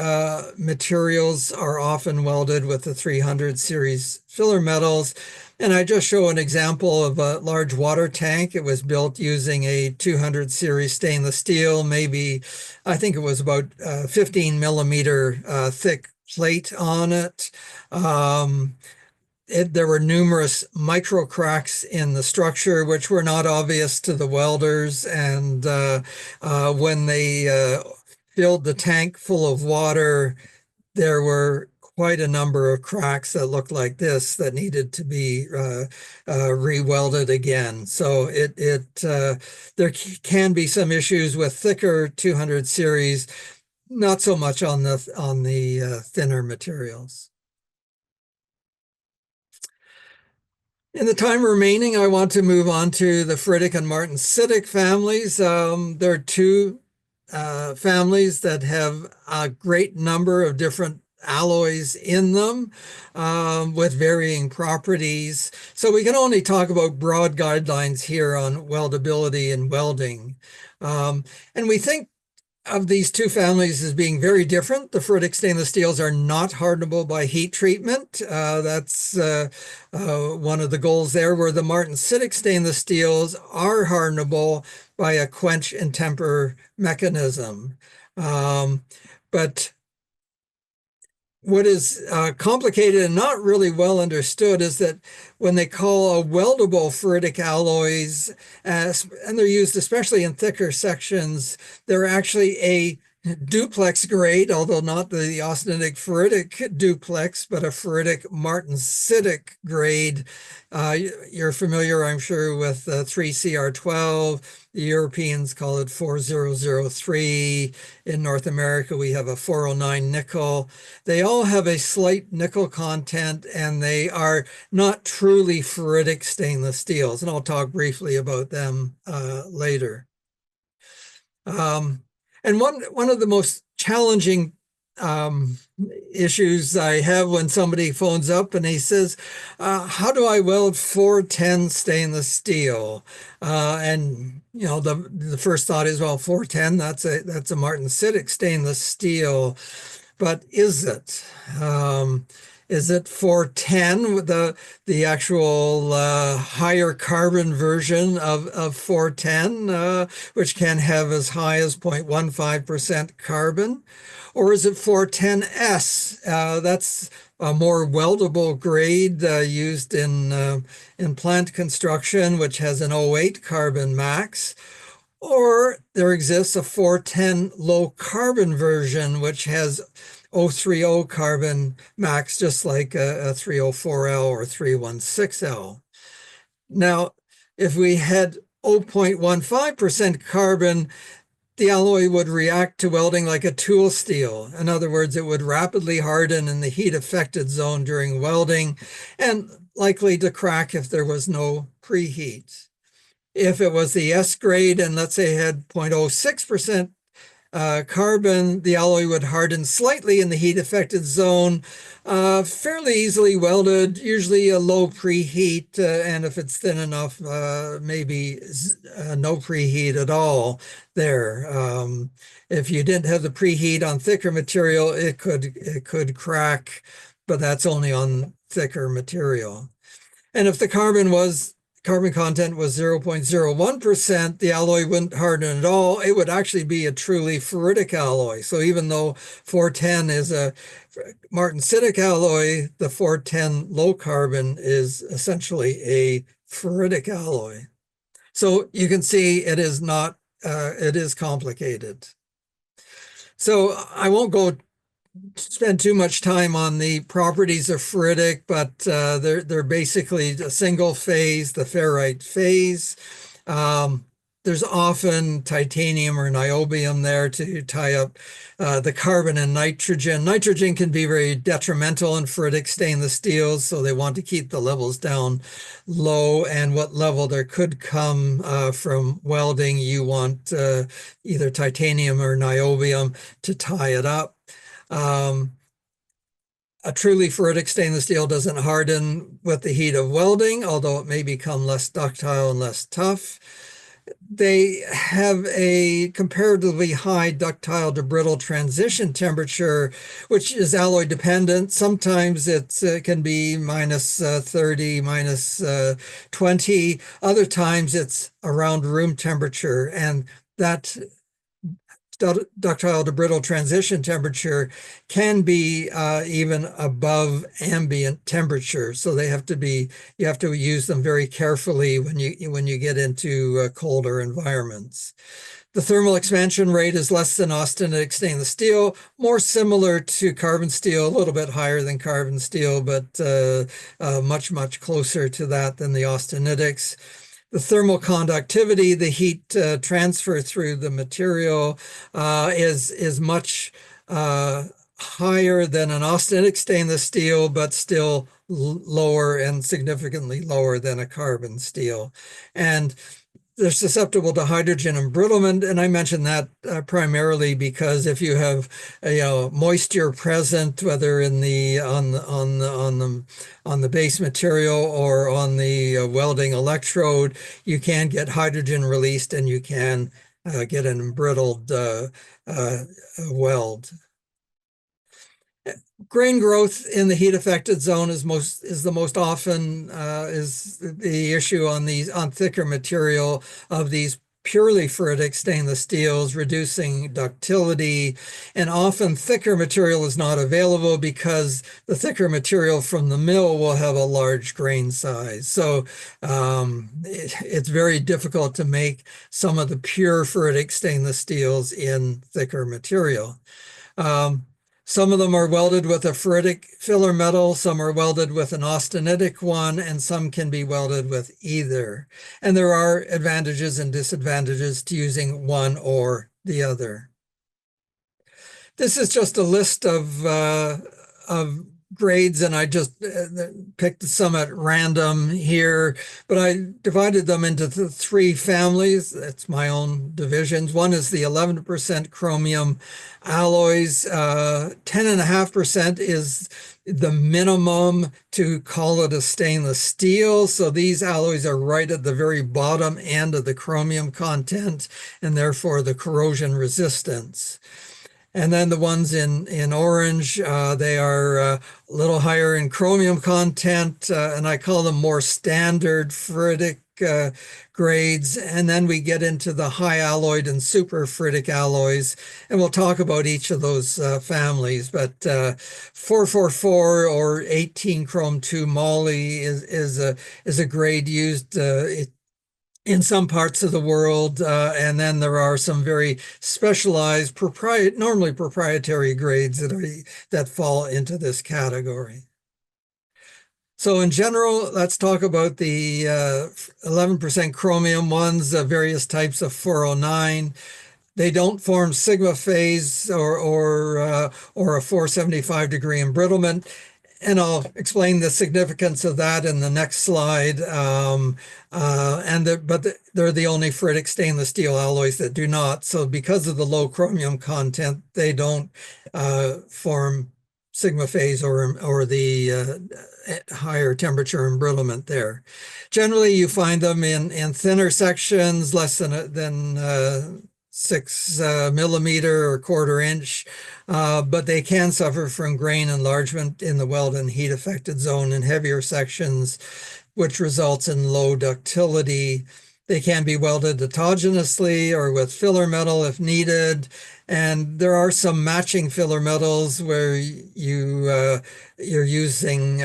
materials are often welded with the 300 series filler metals. And I just show an example of a large water tank. It was built using a 200 series stainless steel, maybe, I think it was about 15 millimeter thick plate on it. There were numerous micro cracks in the structure, which were not obvious to the welders. And when they filled the tank full of water, there were quite a number of cracks that looked like this that needed to be re-welded again. So there can be some issues with thicker 200 series, not so much on the thinner materials. In the time remaining, I want to move on to the ferritic and martensitic families. There are two families that have a great number of different alloys in them with varying properties. So we can only talk about broad guidelines here on weldability and welding. And we think of these two families as being very different. The ferritic stainless steels are not hardenable by heat treatment. That's one of the goals there, where the martensitic stainless steels are hardenable by a quench and temper mechanism. But what is complicated and not really well understood is that when they call a weldable ferritic alloys, and they're used especially in thicker sections, they're actually a duplex grade, although not the austenitic ferritic duplex, but a ferritic martensitic grade. You're familiar, I'm sure, with 3CR12. The Europeans call it 4003. In North America, we have a 409 nickel. They all have a slight nickel content, and they are not truly ferritic stainless steels. And I'll talk briefly about them later. And one of the most challenging issues I have when somebody phones up and he says, how do I weld 410 stainless steel? And you know, the first thought is, well, 410, that's a martensitic stainless steel. But is it? Is it 410, the actual higher carbon version of 410, which can have as high as 0.15% carbon? Or is it 410S? That's a more weldable grade used in plant construction, which has an 0.8 carbon max. Or there exists a 410 low carbon version, which has 030 carbon max, just like a 304L or 316L. Now, if we had 0.15% carbon, the alloy would react to welding like a tool steel. In other words, it would rapidly harden in the heat affected zone during welding and likely to crack if there was no preheat. If it was the S grade and let's say it had 0.06% carbon, the alloy would harden slightly in the heat affected zone, fairly easily welded, usually a low preheat, and if it's thin enough, maybe no preheat at all there. If you didn't have the preheat on thicker material, it could crack, but that's only on thicker material. And if the carbon content was 0.01%, the alloy wouldn't harden at all. It would actually be a truly ferritic alloy. So even though 410 is a martensitic alloy, the 410 low carbon is essentially a ferritic alloy. So you can see it is not, it is complicated. So I won't spend too much time on the properties of ferritic, but they're basically a single phase, the ferrite phase. There's often titanium or niobium there to tie up the carbon and nitrogen. Nitrogen can be very detrimental in ferritic stainless steels, so they want to keep the levels down low, and what level there could come from welding, you want either titanium or niobium to tie it up. A truly ferritic stainless steel doesn't harden with the heat of welding, although it may become less ductile and less tough. they have a comparatively high ductile to brittle transition temperature, which is alloy dependent. Sometimes it can be minus 30, minus 20. Other times it's around room temperature. And that ductile to brittle transition temperature can be even above ambient temperature. So they have to be, you have to use them very carefully when you get into colder environments. The thermal expansion rate is less than austenitic stainless steel, more similar to carbon steel, a little bit higher than carbon steel, but much, much closer to that than the austenitics. The thermal conductivity, the heat transfer through the material, is much higher than an austenitic stainless steel, but still lower and significantly lower than a carbon steel. And they're susceptible to hydrogen embrittlement, and I mention that primarily because if you have moisture present, whether in the on the base material or on the welding electrode, you can get hydrogen released, and you can get an embrittled weld. Grain growth in the heat affected zone is the most often is the issue on thicker material of these purely ferritic stainless steels, reducing ductility, and often thicker material is not available because the thicker material from the mill will have a large grain size. So it's very difficult to make some of the pure ferritic stainless steels in thicker material. Some of them are welded with a ferritic filler metal, some are welded with an austenitic one, and some can be welded with either. And there are advantages and disadvantages to using one or the other. This is just a list of grades, and I just picked some at random here, but I divided them into the three families. That's my own divisions. One is the 11% chromium alloys. 10.5% is the minimum to call it a stainless steel. So these alloys are right at the very bottom end of the chromium content, and therefore the corrosion resistance. And then the ones in orange, they are a little higher in chromium content, and I call them more standard ferritic grades. And then we get into the high alloyed and super ferritic alloys, and we'll talk about each of those families. But 444 or 18 chrome 2 moly is a grade used in some parts of the world, and then there are some very specialized, normally proprietary grades that fall into this category. So in general, let's talk about the 11% chromium ones, various types of 409. They don't form sigma phase or a 475-degree embrittlement. And I'll explain the significance of that in the next slide. But they're the only ferritic stainless steel alloys that do not. So because of the low chromium content, they don't form sigma phase or the higher temperature embrittlement there. Generally, you find them in thinner sections, less than 6 millimeter or 1/4 inch, but they can suffer from grain enlargement in the weld and heat affected zone in heavier sections, which results in low ductility. They can be welded autogenously or with filler metal if needed. And there are some matching filler metals where you're using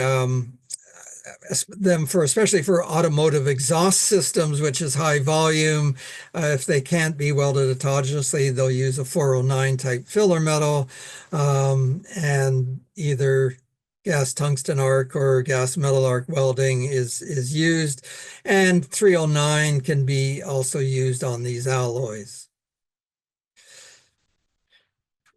them especially for automotive exhaust systems, which is high volume. If they can't be welded autogenously, they'll use a 409 type filler metal, and either gas tungsten arc or gas metal arc welding is used, and 309 can be also used on these alloys.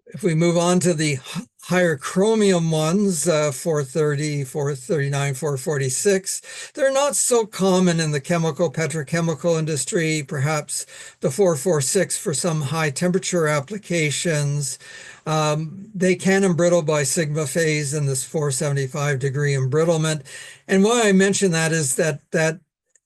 If we move on to the higher chromium ones, 430, 439, 446, they're not so common in the chemical petrochemical industry, perhaps the 446 for some high temperature applications. They can embrittle by sigma phase in this 475-degree embrittlement. And why I mention that is that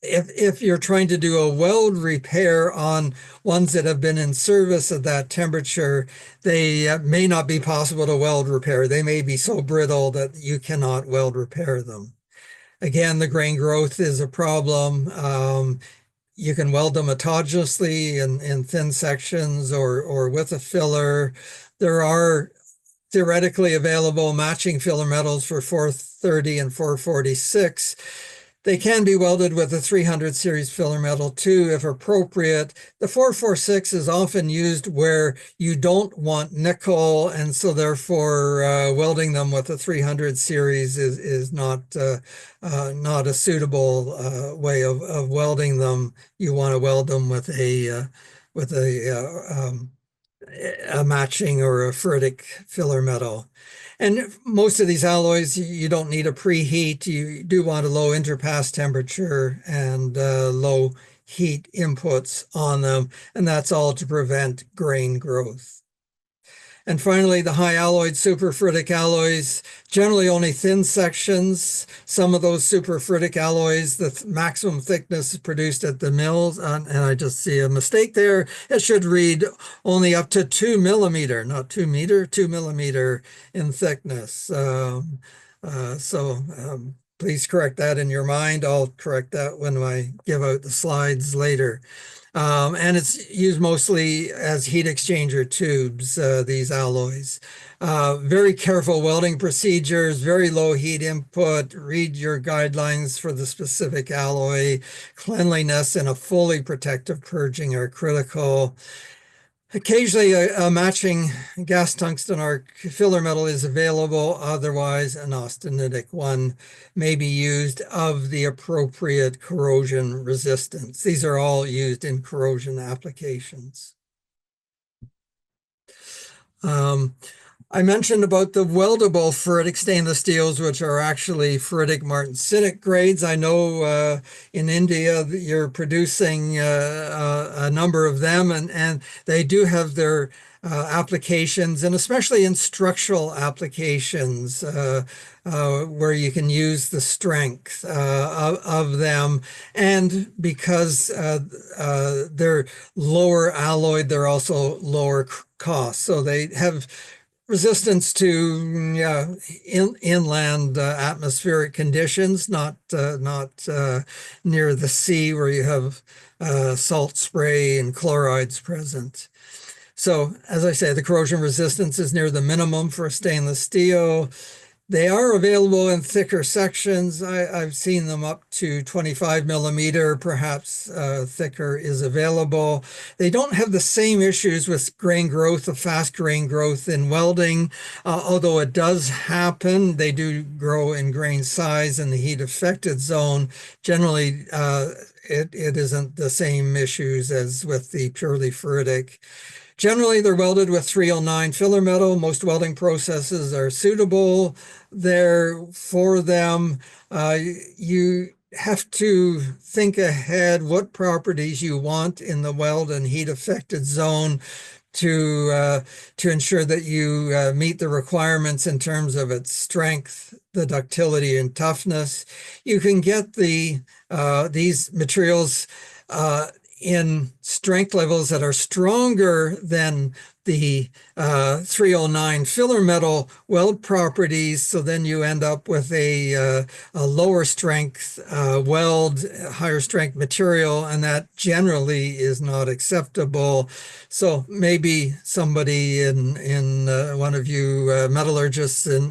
if you're trying to do a weld repair on ones that have been in service at that temperature, they may not be possible to weld repair. They may be so brittle that you cannot weld repair them. Again, the grain growth is a problem. You can weld them autogenously in thin sections or with a filler. There are theoretically available matching filler metals for 430 and 446. They can be welded with a 300 series filler metal too, if appropriate. The 446 is often used where you don't want nickel, and so therefore welding them with a 300 series is not a suitable way of welding them. You want to weld them with a matching or a ferritic filler metal. And most of these alloys, you don't need a preheat. You do want a low interpass temperature and low heat inputs on them. And that's all to prevent grain growth. And finally, the high alloyed superferritic alloys, generally only thin sections. Some of those superferritic alloys, the maximum thickness is produced at the mills. And I just see a mistake there. It should read only up to 2 millimeter, not 2 meter, 2 millimeter in thickness. Please correct that in your mind. I'll correct that when I give out the slides later. And it's used mostly as heat exchanger tubes, these alloys. Very careful welding procedures, very low heat input. Read your guidelines for the specific alloy. Cleanliness and a fully protective purging are critical. Occasionally, a matching gas tungsten arc filler metal is available. Otherwise, an austenitic one may be used of the appropriate corrosion resistance. These are all used in corrosion applications. I mentioned about the weldable ferritic stainless steels, which are actually ferritic martensitic grades. I know in India you're producing a number of them, and they do have their applications, and especially in structural applications where you can use the strength of them. And because they're lower alloyed, they're also lower cost. So they have resistance to inland atmospheric conditions, not near the sea where you have salt spray and chlorides present. So as I say, the corrosion resistance is near the minimum for a stainless steel. They are available in thicker sections. I've seen them up to 25 millimeter, perhaps thicker is available. They don't have the same issues with grain growth, of fast grain growth in welding, although it does happen. They do grow in grain size in the heat affected zone. Generally, it isn't the same issues as with the purely ferritic. Generally, they're welded with 309 filler metal. Most welding processes are suitable there for them. You have to think ahead what properties you want in the weld and heat affected zone to ensure that you meet the requirements in terms of its strength, the ductility, and toughness. You can get these materials in strength levels that are stronger than the 309 filler metal weld properties. So then you end up with a lower strength weld, higher strength material, and that generally is not acceptable. So maybe somebody in one of you metallurgists in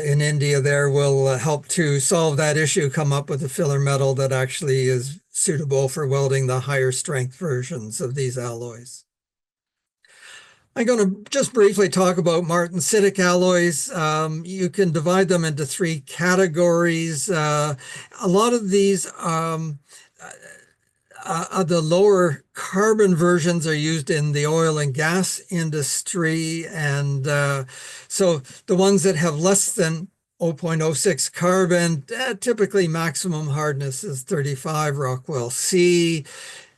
India there will help to solve that issue, come up with a filler metal that actually is suitable for welding the higher strength versions of these alloys. I'm going to just briefly talk about martensitic alloys. You can divide them into three categories. A lot of these the lower carbon versions are used in the oil and gas industry. And so the ones that have less than 0.06 carbon, typically maximum hardness is 35 Rockwell C.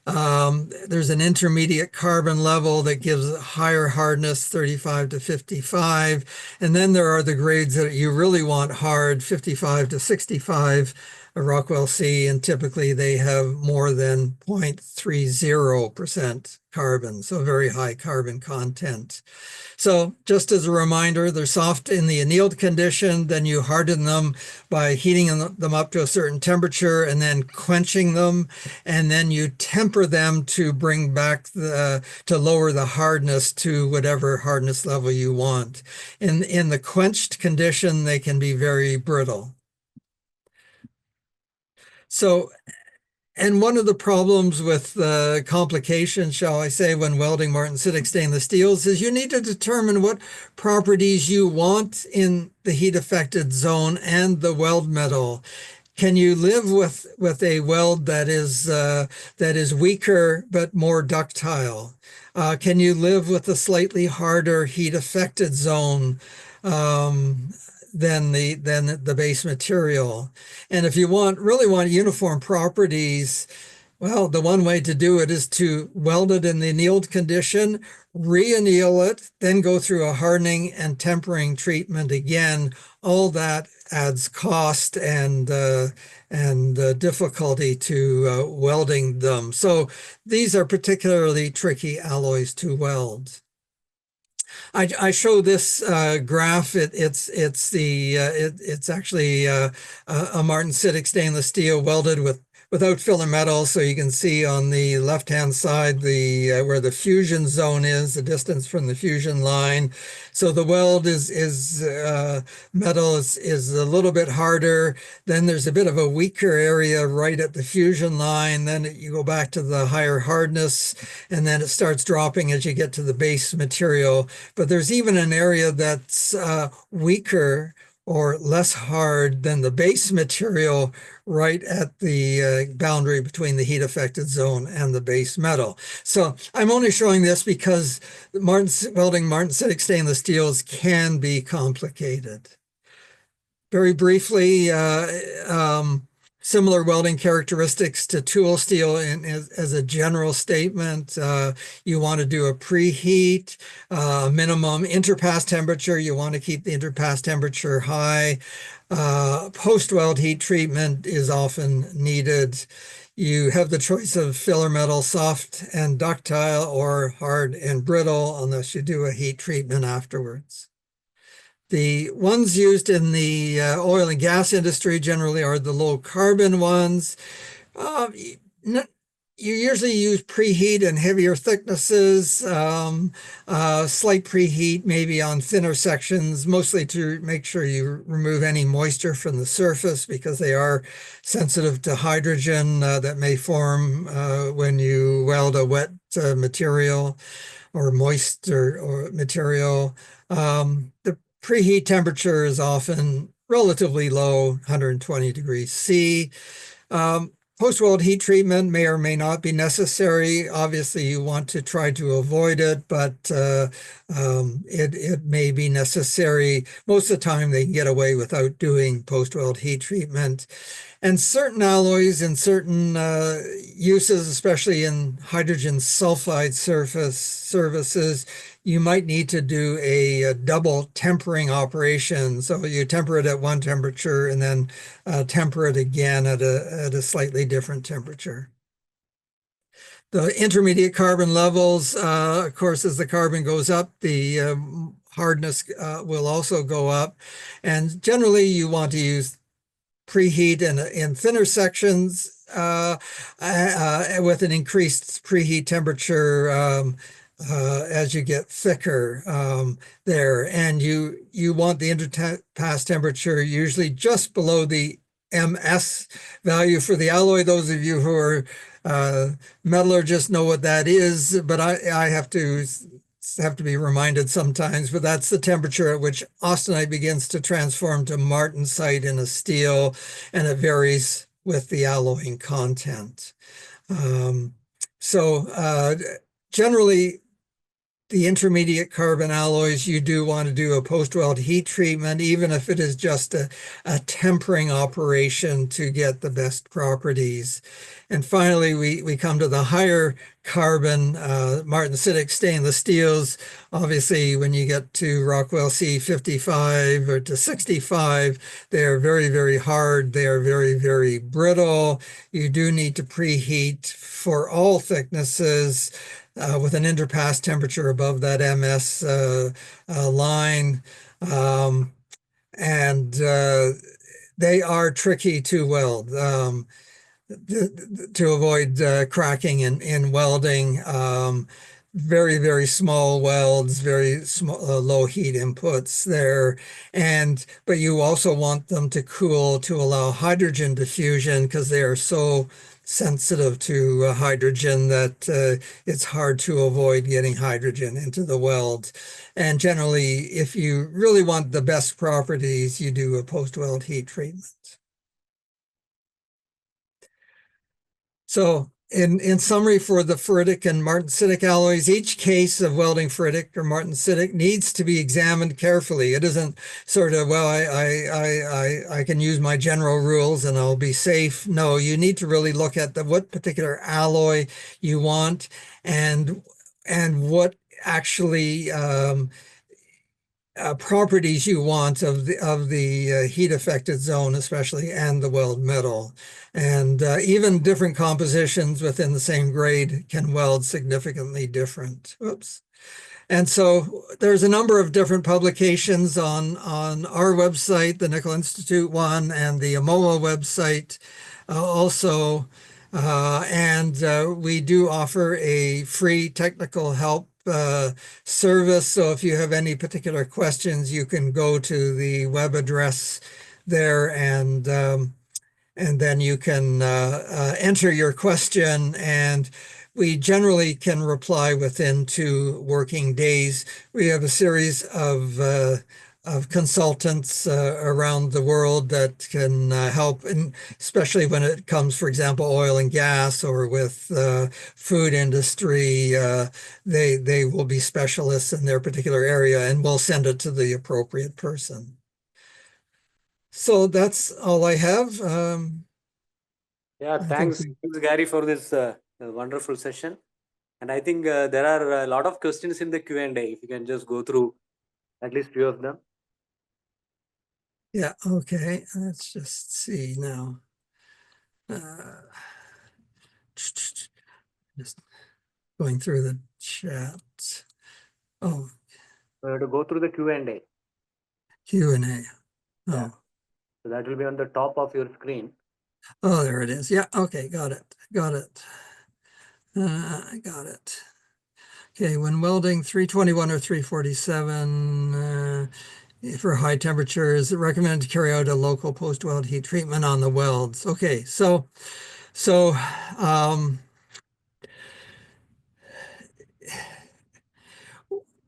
There's an intermediate carbon level that gives higher hardness, 35 to 55. And then there are the grades that you really want hard, 55 to 65 a Rockwell C, and typically they have more than 0.30% carbon, so very high carbon content. So just as a reminder, they're soft in the annealed condition, then you harden them by heating them up to a certain temperature and then quenching them, and then you temper them to bring back to lower the hardness to whatever hardness level you want. In the quenched condition, they can be very brittle. So, and one of the problems with the complications, shall I say, when welding martensitic stainless steels is you need to determine what properties you want in the heat affected zone and the weld metal. Can you live with a weld that is weaker but more ductile? Can you live with a slightly harder heat affected zone than the base material? And if you really want uniform properties, well, the one way to do it is to weld it in the annealed condition, re-anneal it, then go through a hardening and tempering treatment again. All that adds cost and difficulty to welding them. So these are particularly tricky alloys to weld. I show this graph. It's actually a martensitic stainless steel welded without filler metal. So you can see on the left-hand side where the fusion zone is, the distance from the fusion line. So the weld is metal is a little bit harder. Then there's a bit of a weaker area right at the fusion line. Then you go back to the higher hardness, and then it starts dropping as you get to the base material. But there's even an area that's weaker or less hard than the base material right at the boundary between the heat affected zone and the base metal. So I'm only showing this because welding martensitic stainless steels can be complicated. Very briefly, similar welding characteristics to tool steel as a general statement. You want to do a preheat, minimum interpass temperature. You want to keep the interpass temperature high. Post-weld heat treatment is often needed. You have the choice of filler metal, soft and ductile, or hard and brittle, unless you do a heat treatment afterwards. The ones used in the oil and gas industry generally are the low carbon ones. You usually use preheat and heavier thicknesses, slight preheat maybe on thinner sections, mostly to make sure you remove any moisture from the surface because they are sensitive to hydrogen that may form when you weld a wet material or moist or material. The preheat temperature is often relatively low, 120 degrees C. Post-weld heat treatment may or may not be necessary. Obviously, you want to try to avoid it, but it may be necessary. Most of the time, they can get away without doing post-weld heat treatment. And certain alloys in certain uses, especially in hydrogen sulfide services, you might need to do a double tempering operation. So you temper it at one temperature and then temper it again at a slightly different temperature. The intermediate carbon levels, of course, as the carbon goes up, the hardness will also go up. And generally, you want to use preheat in thinner sections with an increased preheat temperature as you get thicker there. And you want the interpass temperature usually just below the MS value for the alloy. Those of you who are metallurgists know what that is, but I have to be reminded sometimes, but that's the temperature at which austenite begins to transform to martensite in a steel, and it varies with the alloying content. Generally, the intermediate carbon alloys, you do want to do a post-weld heat treatment, even if it is just a tempering operation to get the best properties. And finally, we come to the higher carbon martensitic stainless steels. Obviously, when you get to Rockwell C55 or to 65, they are very, very hard. They are very, very brittle. You do need to preheat for all thicknesses with an interpass temperature above that MS line. And they are tricky to weld. To avoid cracking in welding, very, very small welds, very small, low heat inputs there. But you also want them to cool to allow hydrogen diffusion because they are so sensitive to hydrogen that it's hard to avoid getting hydrogen into the weld. And generally, if you really want the best properties, you do a post-weld heat treatment. So in summary, for the ferritic and martensitic alloys, each case of welding ferritic or martensitic needs to be examined carefully. It isn't sort of, well, I can use my general rules and I'll be safe. No, you need to really look at what particular alloy you want and what actually properties you want of the heat affected zone, especially, and the weld metal. And even different compositions within the same grade can weld significantly different. Oops. And so there's a number of different publications on our website, the Nickel Institute one, and the AMOA website also. We do offer a free technical help service. So if you have any particular questions, you can go to the web address there and then you can enter your question, and we generally can reply within 2 working days. We have a series of consultants around the world that can help, and especially when it comes, for example, oil and gas or with food industry, they will be specialists in their particular area and we'll send it to the appropriate person. So that's all I have. Yeah, I thanks, think Gary, for this wonderful session. And I think there are a lot of questions in the Q&A. If you can just go through at least few of them. Yeah, okay. Let's just see now. Just going through the chat. Oh, We have to go through the Q&A. Q&A. Oh. Yeah. So that will be on the top of your screen. Oh, there it is. Yeah, okay, got it. Got it. I got it. Okay, when welding 321 or 347 for high temperatures, is it recommended to carry out a local post-weld heat treatment on the welds? Okay, so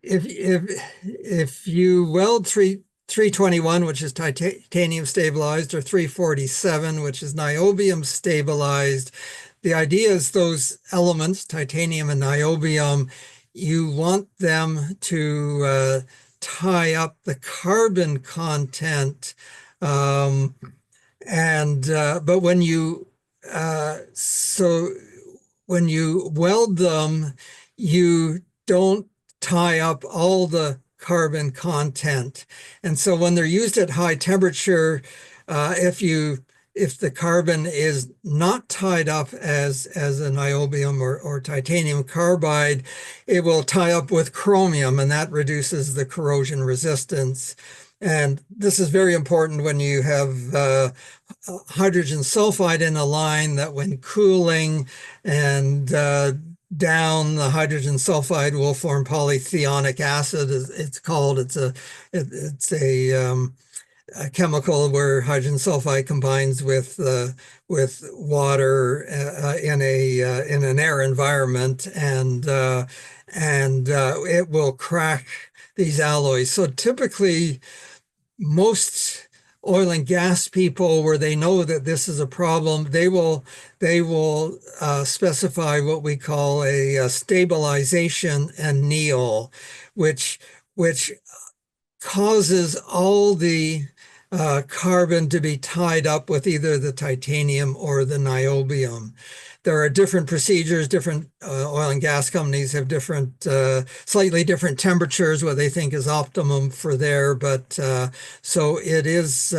if you weld 321, which is titanium stabilized, or 347, which is niobium stabilized, the idea is those elements, titanium and niobium, you want them to tie up the carbon content. But when you when you weld them, you don't tie up all the carbon content. And so when they're used at high temperature, if the carbon is not tied up as a niobium or titanium carbide, it will tie up with chromium, and that reduces the corrosion resistance. And this is very important when you have hydrogen sulfide in a line, that when cooling and down, the hydrogen sulfide will form polythionic acid. It's called. It's a chemical where hydrogen sulfide combines with water in an air environment, and it will crack these alloys. So typically, most oil and gas people where they know that this is a problem, they will specify what we call a stabilization anneal, which causes all the carbon to be tied up with either the titanium or the niobium. There are different procedures. Different oil and gas companies have different, slightly different temperatures, what they think is optimum for there. But so it is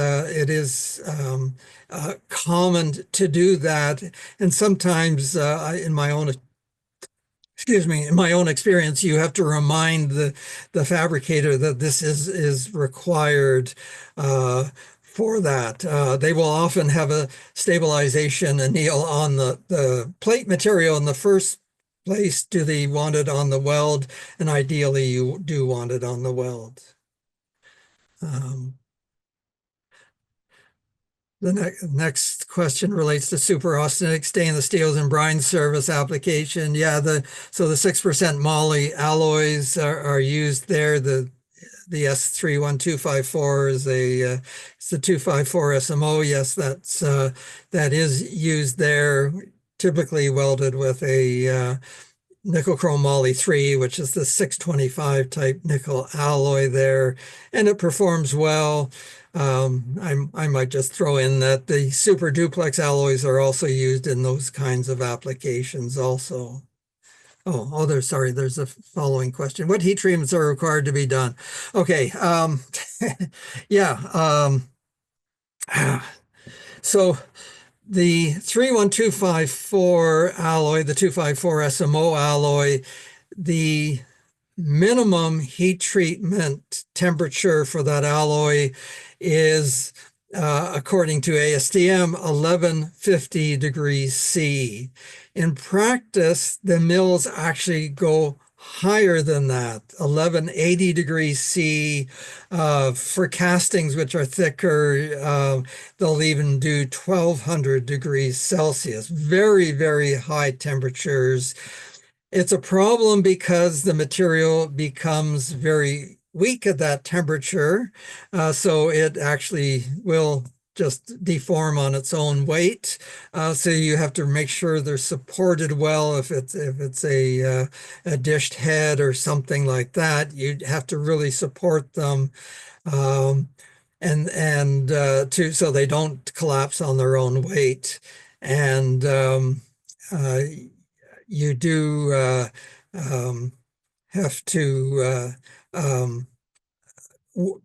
common to do that. And sometimes in my own experience, you have to remind the fabricator that this is required for that. They will often have a stabilization anneal on the plate material in the first place. Do they want it on the weld? And ideally, you do want it on the weld. The next question relates to superaustenitic stainless steels and brine service application. Yeah, so the 6% moly alloys are used there. The S31254 is it's the 254 SMO. Yes, that is used there. Typically welded with a nickel chrome moly 3, which is the 625 type nickel alloy there, and it performs well. I might just throw in that the super duplex alloys are also used in those kinds of applications also. There's a following question. What heat treatments are required to be done? Okay. Yeah. So the 31254 alloy, the 254 SMO alloy, the minimum heat treatment temperature for that alloy is, according to ASTM, 1150 degrees C. In practice, the mills actually go higher than that, 1180 degrees C. For castings, which are thicker, they'll even do 1200 degrees Celsius. Very, very high temperatures. It's a problem because the material becomes very weak at that temperature. So it actually will just deform on its own weight. So you have to make sure they're supported well. If it's a dished head or something like that, you have to really support them. So they don't collapse on their own weight. And you do have to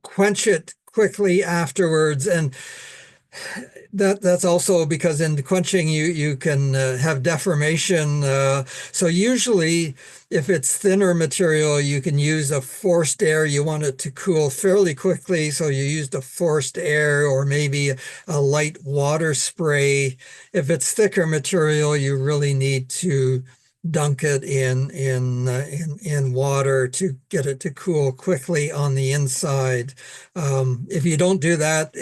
quench it quickly afterwards. And that's also because in quenching you can have deformation. So usually if it's thinner material, you can use a forced air. You want it to cool fairly quickly, so you used a forced air or maybe a light water spray. If it's thicker material, you really need to dunk it in water to get it to cool quickly on the inside. If you don't do that,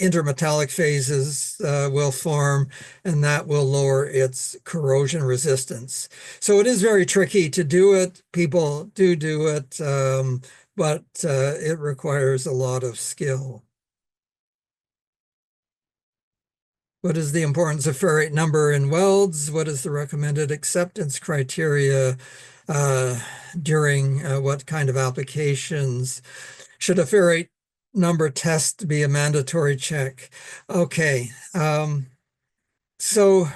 intermetallic phases will form, and that will lower its corrosion resistance. So it is very tricky to do it. People do it, but it requires a lot of skill. What is the importance of ferrite number in welds? What is the recommended acceptance criteria during what kind of applications? Should a ferrite number test be a mandatory check? Okay, so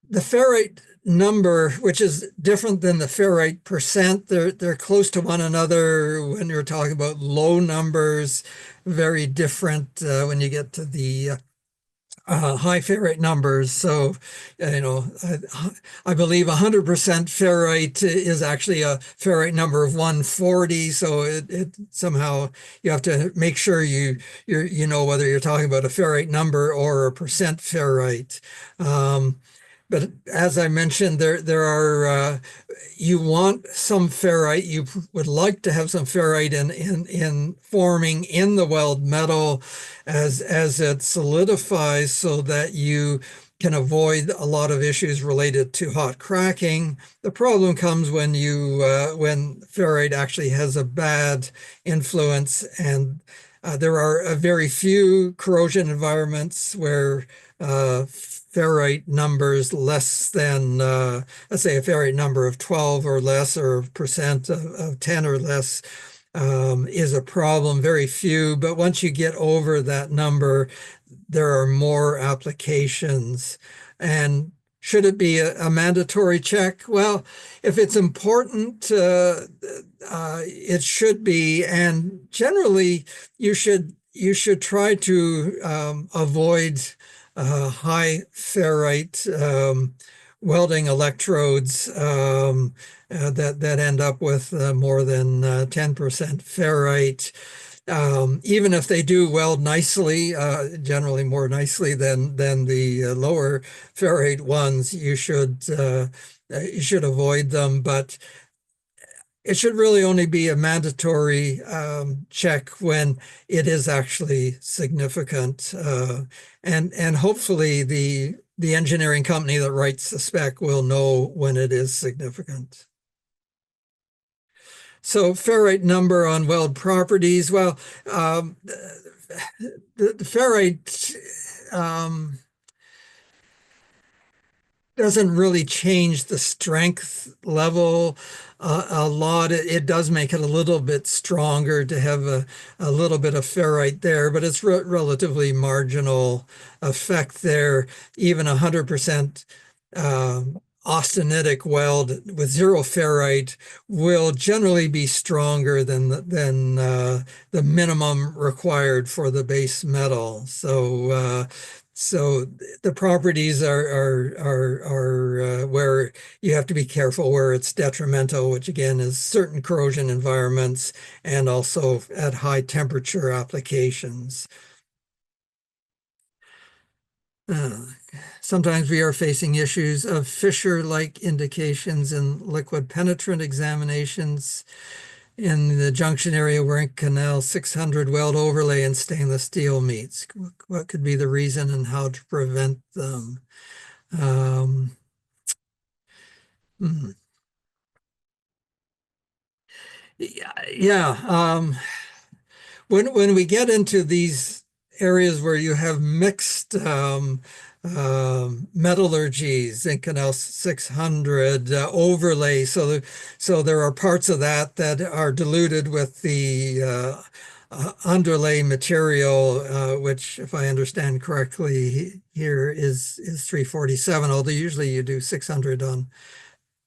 the ferrite number, which is different than the ferrite percent, they're close to one another when you're talking about low numbers, very different when you get to the high ferrite numbers. So, I believe 100% ferrite is actually a ferrite number of 140. So it somehow you have to make sure you know whether you're talking about a ferrite number or a percent ferrite. But as I mentioned, there are you want some ferrite. You would like to have some ferrite in forming in the weld metal as it solidifies, so that you can avoid a lot of issues related to hot cracking. The problem comes when when ferrite actually has a bad influence, and There are very few corrosion environments where ferrite numbers less than, let's say a ferrite number of 12 or less, or percent of 10 or less is a problem. Very few, but once you get over that number, there are more applications. And should it be a mandatory check? Well, if it's important, it should be. And generally, you should try to avoid high ferrite welding electrodes that end up with more than 10% ferrite. Even if they do weld nicely, generally more nicely than the lower ferrite ones, you should avoid them. But it should really only be a mandatory check when it is actually significant, and hopefully the engineering company that writes the spec will know when it is significant. So ferrite number on weld properties. Well, the ferrite doesn't really change the strength level a lot. It does make it a little bit stronger to have a little bit of ferrite there, but it's relatively marginal effect there. Even 100% austenitic weld with zero ferrite will generally be stronger than the minimum required for the base metal. So the properties are where you have to be careful where it's detrimental, which again is certain corrosion environments and also at high temperature applications. Sometimes we are facing issues of fissure-like indications in liquid penetrant examinations in the junction area where canal 600 weld overlay and stainless steel meets. What could be the reason and how to prevent them? When we get into these areas where you have mixed metallurgies in canal 600 overlay, so there are parts of that are diluted with the underlay material, which, if I understand correctly, here is 347, although usually you do 600 on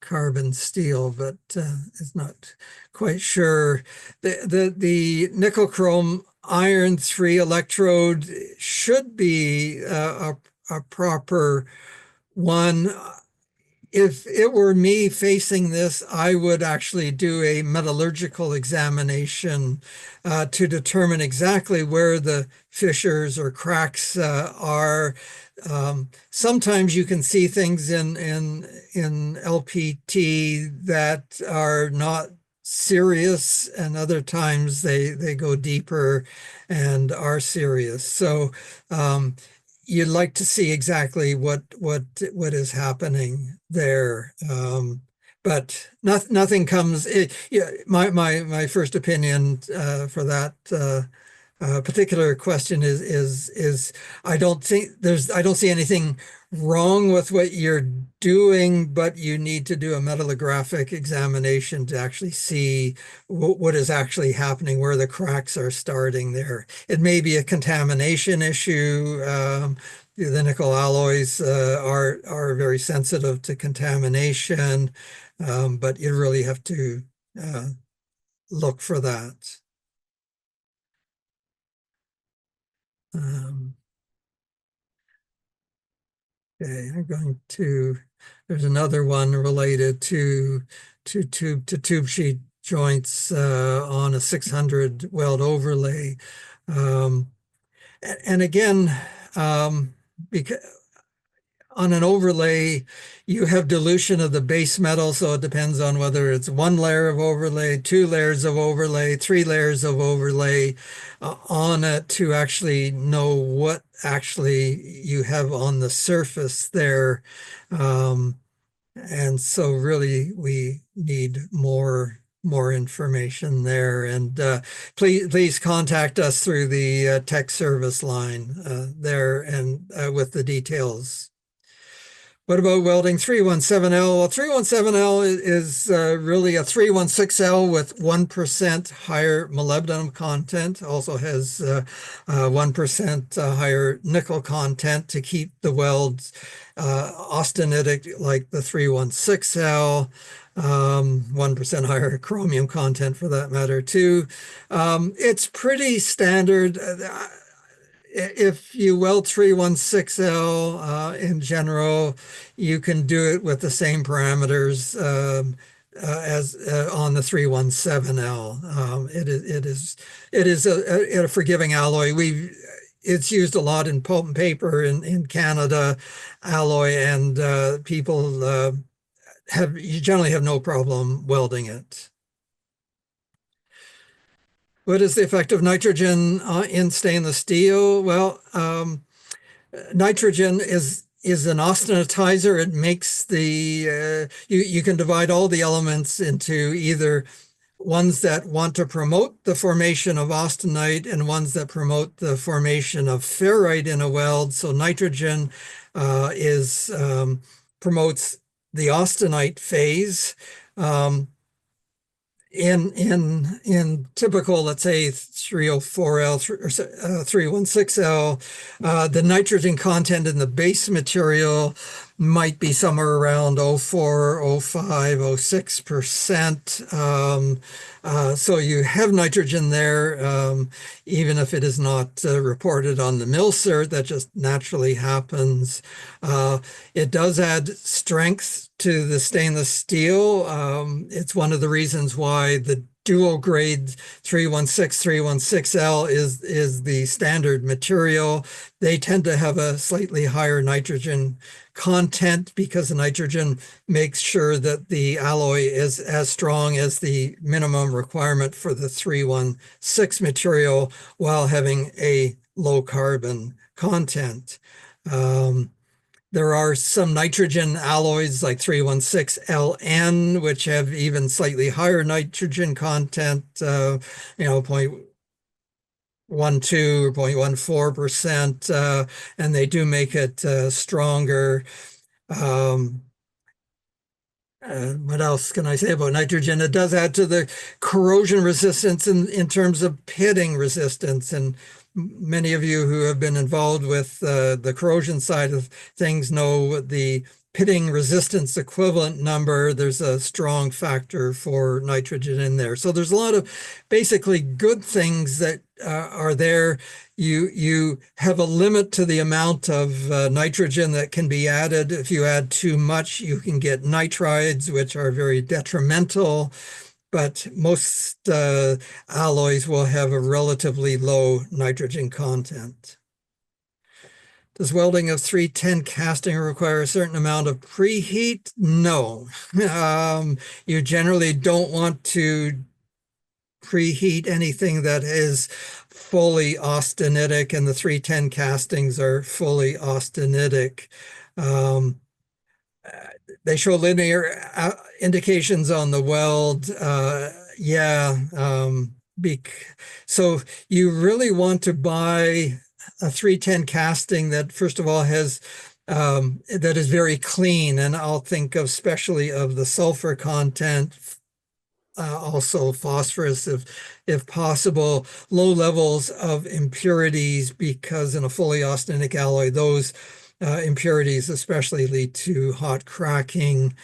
carbon steel, but it's not quite sure. The nickel chrome iron 3 electrode should be a proper one. If it were me facing this, I would actually do a metallurgical examination to determine exactly where the fissures or cracks are. Sometimes you can see things in LPT that are not serious, and other times they go deeper and are serious. So you'd like to see exactly what is happening there. But nothing comes. My first opinion for that particular question is I don't see anything wrong with what you're doing, but you need to do a metallographic examination to actually see what is actually happening, where the cracks are starting there. It may be a contamination issue. The nickel alloys are very sensitive to contamination, but you really have to look for that. Okay, I'm going to, there's another one related to tube sheet joints on a 600 weld overlay. And again, because on an overlay, you have dilution of the base metal, so it depends on whether it's 1 layer of overlay, 2 layers of overlay, 3 layers of overlay on it to actually know what actually you have on the surface there. And so really we need more more information there. And please contact us through the tech service line there and with the details. What about welding 317L? Well, 317L is really a 316L with 1% higher molybdenum content. Also has 1% higher nickel content to keep the welds austenitic like the 316L. 1% higher chromium content for that matter too. It's pretty standard. If you weld 316L in general, you can do it with the same parameters as on the 317L. It is a forgiving alloy. It's used a lot in pulp and paper in Canada, alloy, and people you generally have no problem welding it. What is the effect of nitrogen in stainless steel? Well, nitrogen is an austenitizer. It makes the, you can divide all the elements into either ones that want to promote the formation of austenite and ones that promote the formation of ferrite in a weld. So nitrogen promotes the austenite phase. In typical, let's say 304L or 316L, the nitrogen content in the base material might be somewhere around 04, 05, 06%. So you have nitrogen there, even if it is not reported on the mill cert, that just naturally happens. It does add strength to the stainless steel. It's one of the reasons why the dual grade 316L is the standard material. They tend to have a slightly higher nitrogen content because the nitrogen makes sure that the alloy is as strong as the minimum requirement for the 316 material while having a low carbon content. There are some nitrogen alloys like 316LN, which have even slightly higher nitrogen content, 0.12 or 0.14%, and they do make it stronger. What else can I say about nitrogen? It does add to the corrosion resistance in terms of pitting resistance. And many of you who have been involved with the corrosion side of things know the pitting resistance equivalent number. There's a strong factor for nitrogen in there. So there's a lot of basically good things that are there. You have a limit to the amount of nitrogen that can be added. If you add too much, you can get nitrides, which are very detrimental. But most alloys will have a relatively low nitrogen content. Does welding of 310 casting require a certain amount of preheat? No. You generally don't want to preheat anything that is fully austenitic, and the 310 castings are fully austenitic. They show linear indications on the weld. So you really want to buy a 310 casting that, first of all, has that is very clean, and I'll think of especially of the sulfur content, also phosphorus if possible, low levels of impurities, because in a fully austenitic alloy, those impurities especially lead to hot cracking.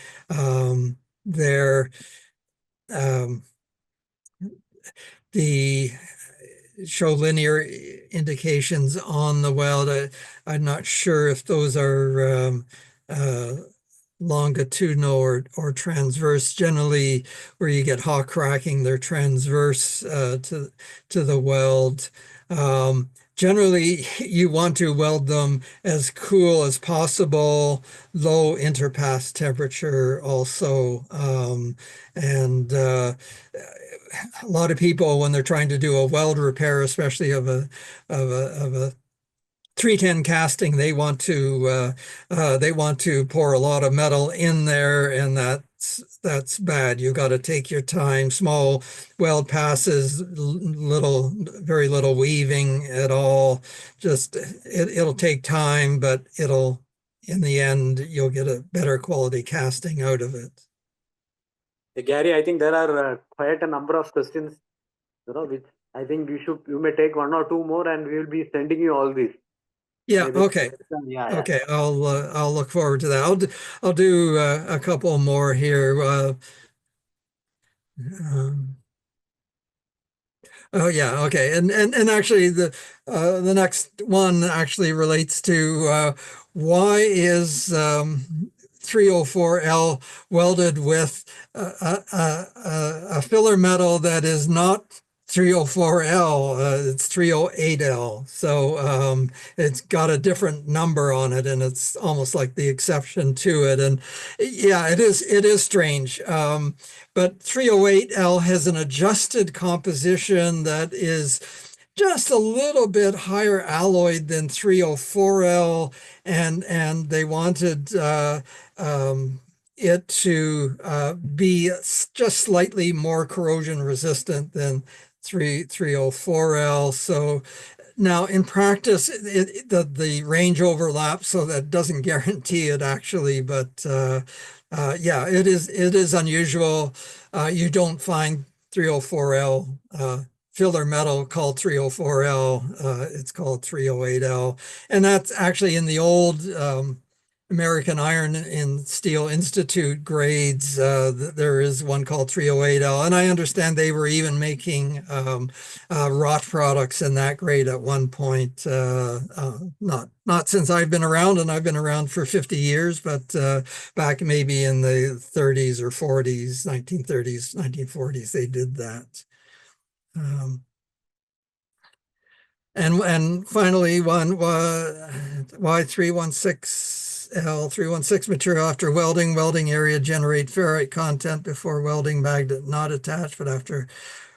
The show linear indications on the weld. I'm not sure if those are longitudinal or transverse. Generally, where you get hot cracking, they're transverse to the weld. Generally, you want to weld them as cool as possible, low interpass temperature also. A lot of people, when they're trying to do a weld repair, especially of a 310 casting, they want to pour a lot of metal in there, and that's bad. You got to take your time. Small weld passes, very little weaving at all. Just it'll take time, but in the end, you'll get a better quality casting out of it. Hey, Gary, I think there are quite a number of questions, which I think you may take one or two more, and we will be sending you all these. Yeah. Maybe- Okay. Yeah. Okay. I'll look forward to that. I'll do a couple more here. Oh yeah, okay. And actually the next one actually relates to why is 304L welded with a filler metal that is not 304L, it's 308L. So it's got a different number on it, and it's almost like the exception to it. And yeah, it is strange. But 308L has an adjusted composition that is just a little bit higher alloyed than 304L, and they wanted it to be just slightly more corrosion resistant than 304L. So now in practice, the range overlaps, so that doesn't guarantee it actually, but yeah, it is unusual. You don't find 304L filler metal called 304L. It's called 308L, and that's actually in the old American Iron and Steel Institute grades. There is one called 308L, and I understand they were even making wrought products in that grade at one point. Not since I've been around, and I've been around for 50 years, but back maybe in the 30s or 40s, 1930s, 1940s, they did that. And finally, why 316L316 material after welding area generate ferrite content before welding magnet not attached, but after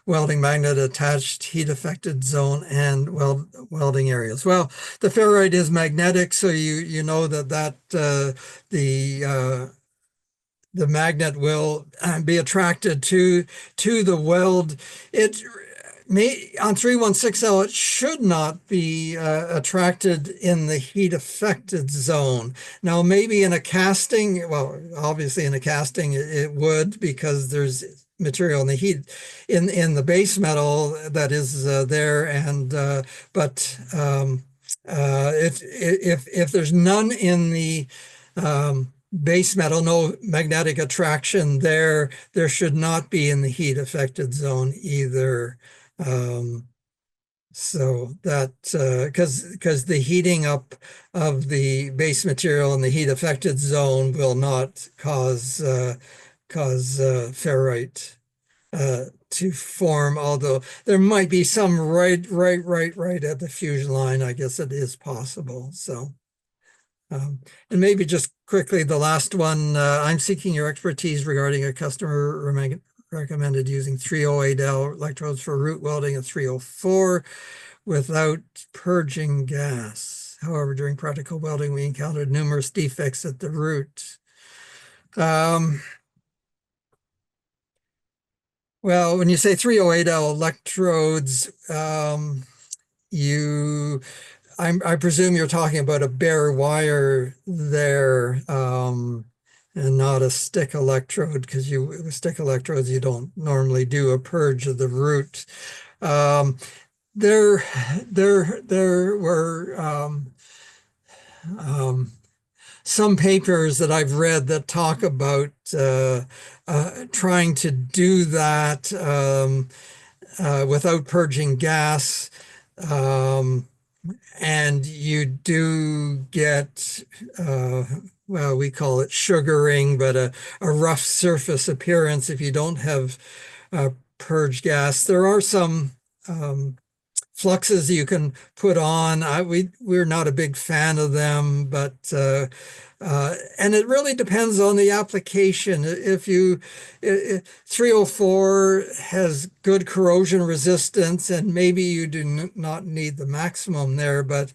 welding magnet attached, heat affected zone and welding areas. Well, the ferrite is magnetic, so you know that the magnet will be attracted to the weld. It may on 316L, it should not be attracted in the heat affected zone. Now, maybe in a casting, well, obviously in a casting it would, because there's material in the heat in the base metal that is there, and but if there's none in the base metal, no magnetic attraction there should not be in the heat affected zone either. So that because the heating up of the base material in the heat affected zone will not cause ferrite to form, although there might be some right at the fusion line. I guess it is possible. So and maybe just quickly, the last one, I'm seeking your expertise regarding a customer recommended using 308L electrodes for root welding at 304 without purging gas. However, during practical welding, we encountered numerous defects at the root. Well, when you say 308L electrodes, I presume you're talking about a bare wire there, and not a stick electrode, because with stick electrodes, you don't normally do a purge of the root. There were some papers that I've read that talk about trying to do that without purging gas. And you do get, well, we call it sugaring, but a rough surface appearance if you don't have purge gas. There are some fluxes you can put on. We're not a big fan of them, but and it really depends on the application. If 304 has good corrosion resistance, and maybe you do not need the maximum there, but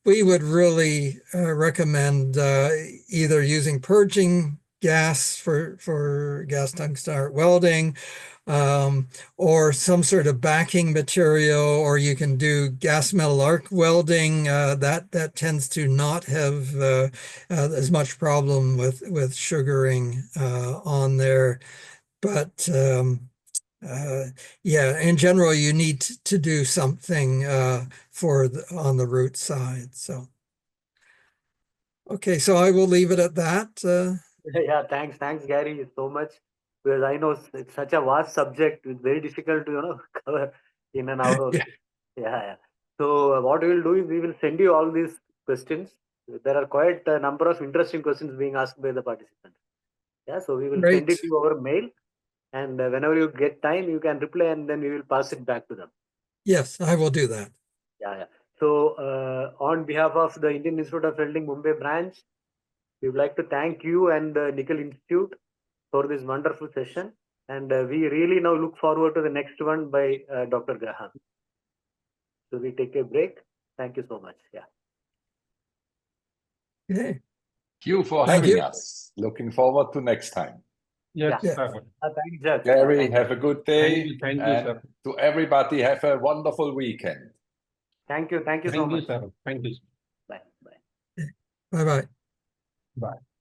we would really recommend either using purging gas for gas tungsten arc welding, or some sort of backing material, or you can do gas metal arc welding. That tends to not have as much problem with sugaring on there. But yeah, in general, you need to do something on the root side. So, okay, so I will leave it at that. Yeah, thanks, Gary, so much. Because I know it's such a vast subject. It's very difficult to cover in an hour. Yeah. Yeah. So what we will do is we will send you all these questions. There are quite a number of interesting questions being asked by the participants. Yeah, so we will send it Great. to you over mail, and whenever you get time, you can reply, and then we will pass it back to them. Yes, I will do that. Yeah. So on behalf of the Indian Institute of Welding Mumbai branch, we would like to thank you and the Nickel Institute for this wonderful session. And we really now look forward to the next one by Dr. Graham. So we take a break. Thank you so much. Yeah. Okay. Thank you for Thank having you. us. Looking forward to next time. Yes, Yeah. sir. Thanks, Jack. Gary, Thank have a good day. Thank you, and sir. to everybody, have a wonderful weekend. you so Thank you, much. sir. Thank you. Bye. Bye-bye. Bye.